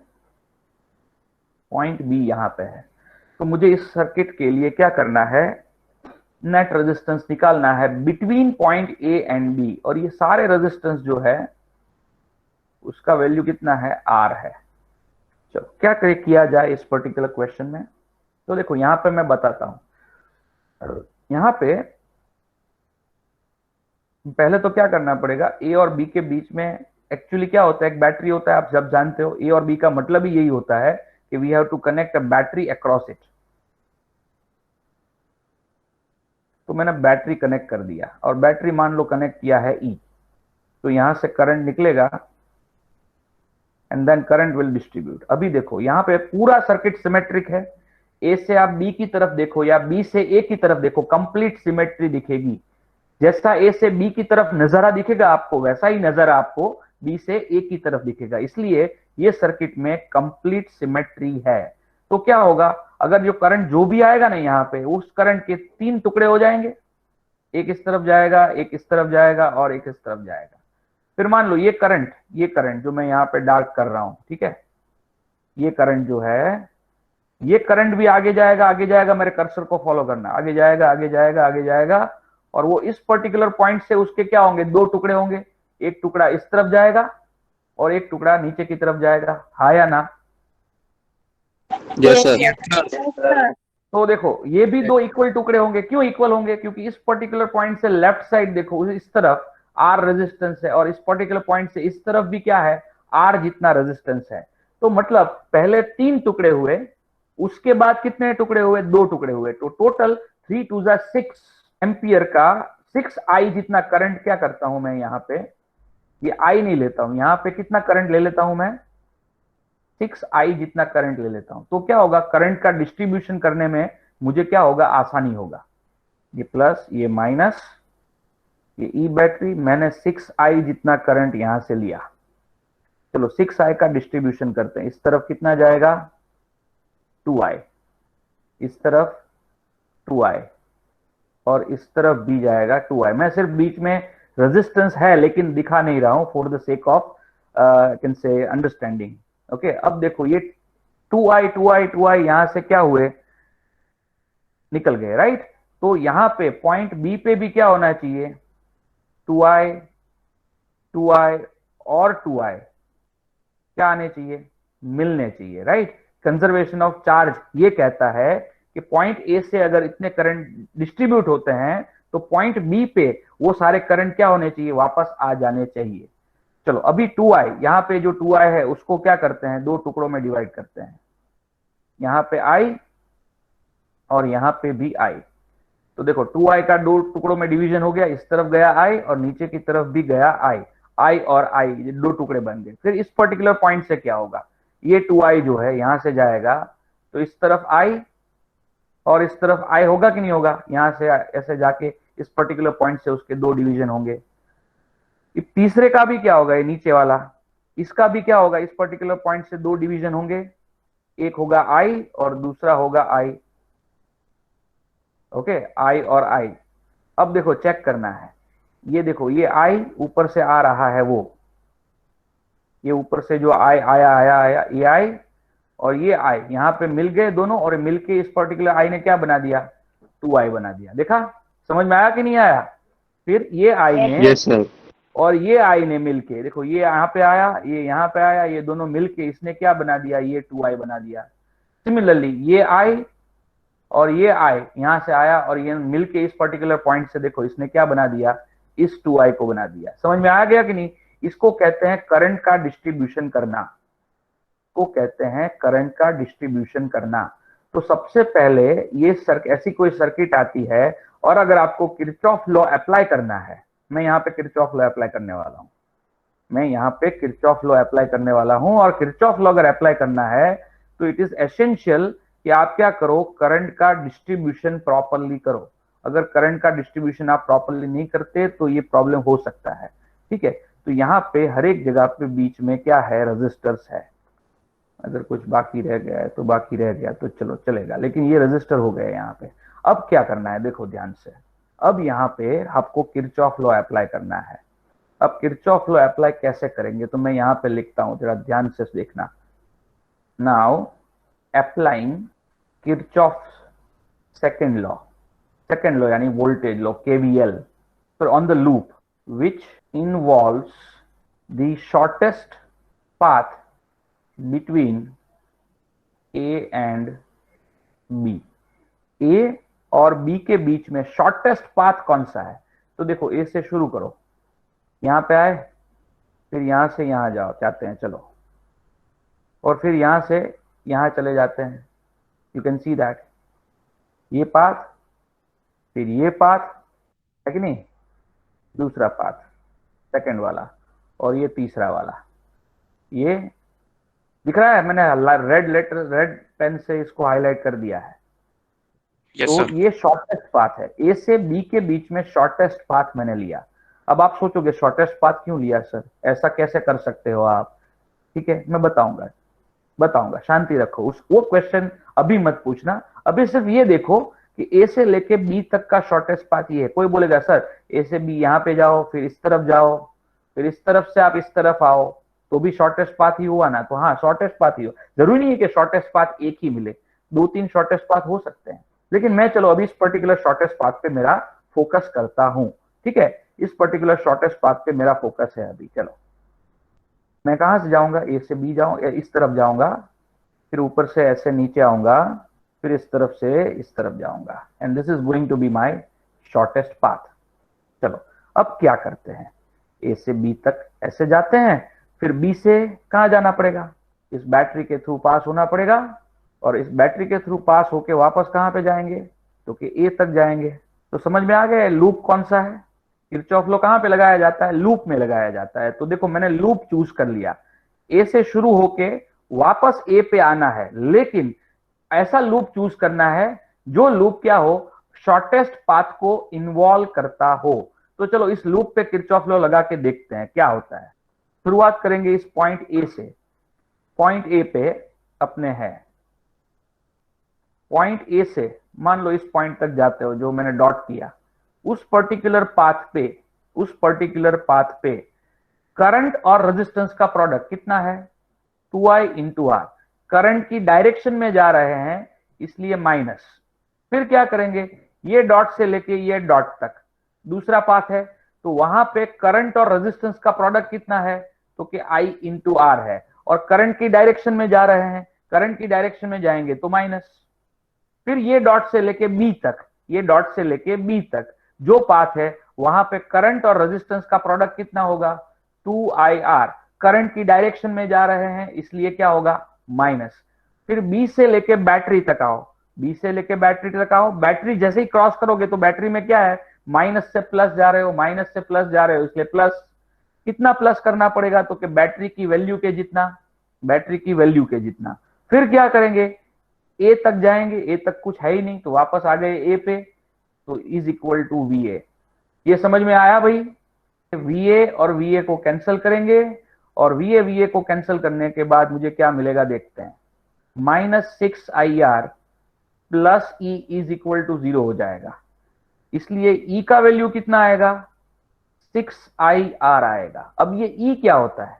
Speaker 1: पॉइंट बी यहां पे है। तो मुझे इस सर्किट के लिए क्या करना है, नेट रेजिस्टेंस निकालना है between point A and B. और ये सारे रेजिस्टेंस जो है उसका वैल्यू कितना है, आर है। चलो क्या किया जाए इस पर्टिकुलर क्वेश्चन में। तो देखो यहां पे मैं बताता हूं, यहां पे पहले तो क्या करना पड़ेगा, ए और बी के बीच में एक्चुअली क्या होता है, एक बैटरी होता है, आप जब जानते हो। ए और बी का मतलब ही यही होता है कि we have to connect a battery across it. तो मैंने बैटरी कनेक्ट कर दिया और बैटरी मान लो कनेक्ट किया है ई, तो यहां से करंट निकलेगा and then current will distribute. अभी देखो यहां पे पूरा सर्किट सिमेट्रिक है, ए से आप बी की तरफ देखो या बी से ए की तरफ देखो, कंप्लीट सिमेट्री दिखेगी। जैसा ए से बी की तरफ नजारा दिखेगा आपको, वैसा ही नजारा आपको बी से ए की तरफ दिखेगा। इसलिए ये सर्किट में कंप्लीट सिमेट्री है। तो क्या होगा, अगर जो करंट जो भी आएगा ना यहाँ पे, उस करंट के 3 टुकड़े हो जाएंगे, एक इस तरफ जाएगा, एक इस तरफ जाएगा और एक इस तरफ जाएगा। फिर मान लो ये करंट जो मैं यहाँ पे डार्क कर रहा हूं, ठीक है, ये करंट जो है, ये करंट भी आगे जाएगा, मेरे कर्सर को फॉलो करना, आगे जाएगा और वो इस पर्टिकुलर पॉइंट से उसके क्या होंगे, 2 टुकड़े होंगे, एक टुकड़ा इस तरफ जाएगा और एक टुकड़ा नीचे की तरफ जाएगा। हाँ या ना?
Speaker 2: Yes, sir.
Speaker 1: तो देखो ये भी 2 इक्वल टुकड़े होंगे। क्यों इक्वल होंगे, क्योंकि इस पर्टिकुलर पॉइंट से लेफ्ट साइड देखो, इस तरफ आर रेजिस्टेंस है और इस पर्टिकुलर पॉइंट से इस तरफ भी क्या है, आर जितना रेजिस्टेंस है। तो मतलब पहले 3 टुकड़े हुए, उसके बाद कितने टुकड़े हुए, 2 टुकड़े हुए। तो टोटल 3 2 6 एम्पियर का 6 आई जितना करंट क्या करता हूं मैं यहाँ पे, ये आई नहीं लेता हूं, यहाँ पे कितना करंट ले लेता हूं मैं, 6 आई जितना करंट ले लेता हूं। तो क्या होगा, करंट का डिस्ट्रीब्यूशन करने में मुझे क्या होगा, आसानी होगा। ये प्लस, ये माइनस, ये ई बैटरी, मैंने 6 आई जितना करंट यहां से लिया। चलो 6 आई का डिस्ट्रीब्यूशन करते हैं। इस तरफ कितना जाएगा, 2 आई, इस तरफ 2 आई और इस तरफ भी जाएगा 2 आई। मैं सिर्फ बीच में रेजिस्टेंस है लेकिन दिखा नहीं रहा हूं for the sake of can say understanding. Okay, अब देखो ये 2i यहां से क्या हुए, निकल गए, राइट। तो यहां पे पॉइंट बी पे भी क्या होना चाहिए, 2i और 2i क्या आने चाहिए, मिलने चाहिए, राइट। कंजर्वेशन ऑफ चार्ज ये कहता है कि पॉइंट ए से अगर इतने करंट डिस्ट्रीब्यूट होते हैं तो पॉइंट बी पे वो सारे करंट क्या होने चाहिए, वापस आ जाने चाहिए। चलो अभी 2i, यहां पे जो 2i है उसको क्या करते हैं, दो टुकड़ों में डिवाइड करते हैं, यहां पे i और यहां पे भी i। तो देखो 2i का दो टुकड़ों में डिवीजन हो गया, इस तरफ गया i और नीचे की तरफ भी गया i और i दो टुकड़े बन गए। फिर इस पर्टिकुलर पॉइंट से क्या होगा, ये 2i जो है यहां से जाएगा तो इस तरफ i और इस तरफ i होगा कि नहीं होगा, यहां से ऐसे जाके इस पर्टिकुलर पॉइंट से उसके दो डिवीजन होंगे। तीसरे का भी क्या होगा, ये नीचे वाला, इसका भी क्या होगा, इस पर्टिकुलर पॉइंट से दो डिवीजन होंगे, एक होगा i और दूसरा होगा i। ओके, i और i। अब देखो चेक करना है, ये देखो ये i ऊपर से आ रहा है, वो ये ऊपर से जो i आया ये i और ये i यहां पे मिल गए दोनों, और मिलके इस पर्टिकुलर i ने क्या बना दिया, 2i बना दिया। देखा, समझ में आया कि नहीं आया। फिर ये i ने
Speaker 2: Yes, sir.
Speaker 1: और ये i ने मिलके, देखो ये यहाँ पे आया, ये यहाँ पे आया, ये दोनों मिलके इसने क्या बना दिया, ये 2i बना दिया। सिमिलरली ये i और ये i यहां से आया और ये मिलके इस पर्टिकुलर पॉइंट से देखो इसने क्या बना दिया, इस 2i को बना दिया। समझ में आ गया कि नहीं। इसको कहते हैं करंट का डिस्ट्रीब्यूशन करना, को कहते हैं करंट का डिस्ट्रीब्यूशन करना। तो सबसे पहले ये ऐसी कोई सर्किट आती है और अगर आपको किरचॉफ लॉ अप्लाई करना है, मैं यहाँ पे किरचॉफ लॉ अप्लाई करने वाला हूं, मैं यहाँ पे किरचॉफ लॉ अप्लाई करने वाला हूं। और किरचॉफ लॉ अगर अप्लाई करना है तो इट इज एसेंशियल कि आप क्या करो, करंट का डिस्ट्रीब्यूशन प्रॉपरली करो। अगर करंट का डिस्ट्रीब्यूशन आप प्रॉपरली नहीं करते तो ये प्रॉब्लम हो सकता है, ठीक है। तो यहाँ पे हर एक जगह पे बीच में क्या है, रजिस्टर्स है। अगर कुछ बाकी रह गया है तो बाकी रह गया तो चलो चलेगा, लेकिन ये रजिस्टर हो गए यहाँ पे। अब क्या करना है, देखो ध्यान से, अब यहाँ पे आपको किरचॉफ लॉ अप्लाई करना है। अब किरचॉफ लॉ अप्लाई कैसे करेंगे, तो मैं यहाँ पे लिखता हूं, जरा ध्यान से देखना। Now applying Kirchhoff second law यानी वोल्टेज लॉ, KVL, पर on the loop which involves the shortest path between A and B। A और B के बीच में शॉर्टेस्ट पाथ कौन सा है, तो देखो A से शुरू करो, यहां पे आए, फिर यहां से यहां जाओ चाहते हैं, चलो, और फिर यहां से यहां चले जाते हैं। यू कैन सी दैट ये पाथ, फिर ये पाथ है कि नहीं, दूसरा पाथ सेकंड वाला, और ये तीसरा वाला, ये दिख रहा है, मैंने रेड पेन से इसको हाईलाइट कर दिया है।
Speaker 5: Yes,
Speaker 1: तो
Speaker 5: sir.
Speaker 1: ये शॉर्टेस्ट पाथ है, ए से बी के बीच में शॉर्टेस्ट पाथ मैंने लिया। अब आप सोचोगे शॉर्टेस्ट पाथ क्यों लिया सर, ऐसा कैसे कर सकते हो आप, ठीक है, मैं बताऊंगा, शांति रखो, वो क्वेश्चन अभी मत पूछना। अभी सिर्फ ये देखो कि ए से लेके बी तक का शॉर्टेस्ट पाथ ये है। कोई बोलेगा सर ए से बी यहाँ पे जाओ, फिर इस तरफ जाओ, फिर इस तरफ से आप इस तरफ आओ, तो भी शॉर्टेस्ट पाथ ही हुआ ना। तो हाँ, शॉर्टेस्ट पाथ ही हो, जरूरी नहीं है कि शॉर्टेस्ट पाथ एक ही मिले, 2-3 शॉर्टेस्ट पाथ हो सकते हैं, लेकिन मैं चलो अभी इस पर्टिकुलर शॉर्टेस्ट पाथ पे मेरा फोकस करता हूं, ठीक है। इस पर्टिकुलर शॉर्टेस्ट पाथ पे मेरा फोकस है अभी। चलो मैं कहां से जाऊंगा, ए से बी जाऊं, इस तरफ जाऊंगा, फिर ऊपर से ऐसे नीचे आऊंगा, फिर इस तरफ से इस तरफ जाऊंगा, and this is going to be my shortest path. चलो अब क्या करते हैं, ए से बी तक ऐसे जाते हैं, फिर बी से कहां जाना पड़ेगा, इस बैटरी के थ्रू पास होना पड़ेगा, और इस बैटरी के थ्रू पास होके वापस कहां पे जाएंगे, तो कि ए तक जाएंगे। तो समझ में आ गया लूप कौन सा है, किरचॉफ लॉ कहां पे लगाया जाता है, लूप में लगाया जाता है। तो देखो मैंने लूप चूज कर लिया, ए से शुरू होके वापस ए पे आना है, लेकिन ऐसा लूप चूज करना है जो लूप क्या हो, शॉर्टेस्ट पाथ को इन्वॉल्व करता हो। तो चलो इस लूप पे किरचॉफ लॉ लगा के देखते हैं क्या होता है। शुरुआत करेंगे इस पॉइंट ए से, पॉइंट ए पे अपने है, पॉइंट ए से मान लो इस पॉइंट तक जाते हो जो मैंने डॉट किया, उस पर्टिकुलर पाथ पे, उस पर्टिकुलर पाथ पे करंट और रेजिस्टेंस का प्रोडक्ट कितना है 2i इंटू आर। करंट की डायरेक्शन में जा रहे हैं इसलिए माइनस, फिर क्या करेंगे ये डॉट से लेके ये डॉट तक दूसरा पाथ है, तो वहां पे करंट और रेजिस्टेंस का प्रोडक्ट कितना है तो कि i इंटू आर है, और करंट की डायरेक्शन में जा रहे हैं, करंट की डायरेक्शन में जाएंगे तो माइनस। फिर ये डॉट से लेके बी तक, ये डॉट से लेके बी तक जो पाथ है वहां पे करंट और रेजिस्टेंस का प्रोडक्ट कितना होगा 2IR। करंट की डायरेक्शन में जा रहे हैं इसलिए क्या होगा माइनस। फिर बी से लेके बैटरी तक आओ, बी से लेके बैटरी तक आओ, बैटरी जैसे ही क्रॉस करोगे तो बैटरी में क्या है माइनस से प्लस जा रहे हो, माइनस से प्लस जा रहे हो, इसलिए प्लस। कितना प्लस करना पड़ेगा तो कि बैटरी की वैल्यू के जितना, बैटरी की वैल्यू के जितना। फिर क्या करेंगे ए तक जाएंगे, ए तक कुछ है ही नहीं तो वापस आ गए ए पे, तो इज इक्वल टू VA। ये समझ में आया भाई? VA और VA को कैंसिल करेंगे, और VA को कैंसिल करने के बाद मुझे क्या मिलेगा देखते हैं, -6IR plus E is equal to 0 हो जाएगा। इसलिए E का वैल्यू कितना आएगा 6IR आएगा। अब ये E क्या होता है,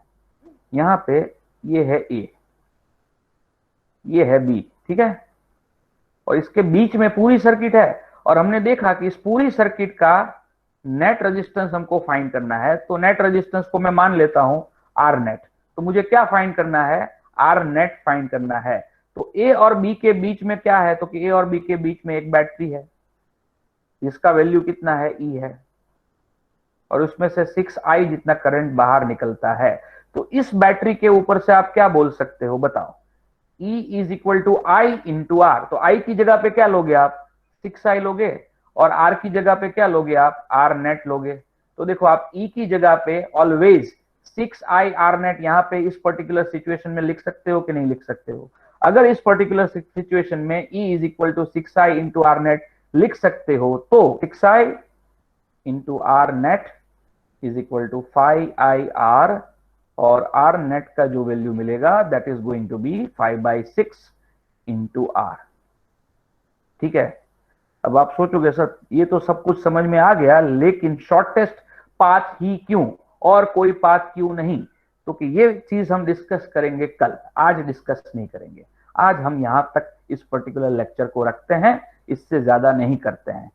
Speaker 1: यहां पे ये है A, ये है B, ठीक है, और इसके बीच में पूरी सर्किट है, और हमने देखा कि इस पूरी सर्किट का नेट रेजिस्टेंस हमको फाइंड करना है। तो नेट रेजिस्टेंस को मैं मान लेता हूं आर नेट, तो मुझे क्या फाइंड करना है आर नेट फाइंड करना है। तो ए और बी के बीच में क्या है तो कि ए और बी के बीच में एक बैटरी है, इसका वैल्यू कितना है ई है, और उसमें से 6i जितना करंट बाहर निकलता है। तो इस बैटरी के ऊपर से आप क्या बोल सकते हो बताओ, E is equal to I into R. तो I की जगह पे क्या लोगे आप 6i लोगे, और R की जगह पे क्या लोगे आप R नेट लोगे। तो देखो आप E की जगह पे ऑलवेज 6i R नेट यहाँ पे इस पर्टिकुलर सिचुएशन में लिख सकते हो कि नहीं लिख सकते हो। अगर इस पर्टिकुलर सिचुएशन में E is equal to 6i into R net लिख सकते हो तो 6i into R net is equal to 5IR, और आर नेट का जो वैल्यू मिलेगा that is going to be 5/6 into R. ठीक है, अब आप सोचोगे सर ये तो सब कुछ समझ में आ गया, लेकिन शॉर्टेस्ट पाथ ही क्यों और कोई पाथ क्यों नहीं, तो कि ये चीज हम डिस्कस करेंगे कल, आज डिस्कस नहीं करेंगे। आज हम यहां तक इस पर्टिकुलर लेक्चर को रखते हैं, इससे ज्यादा नहीं करते हैं।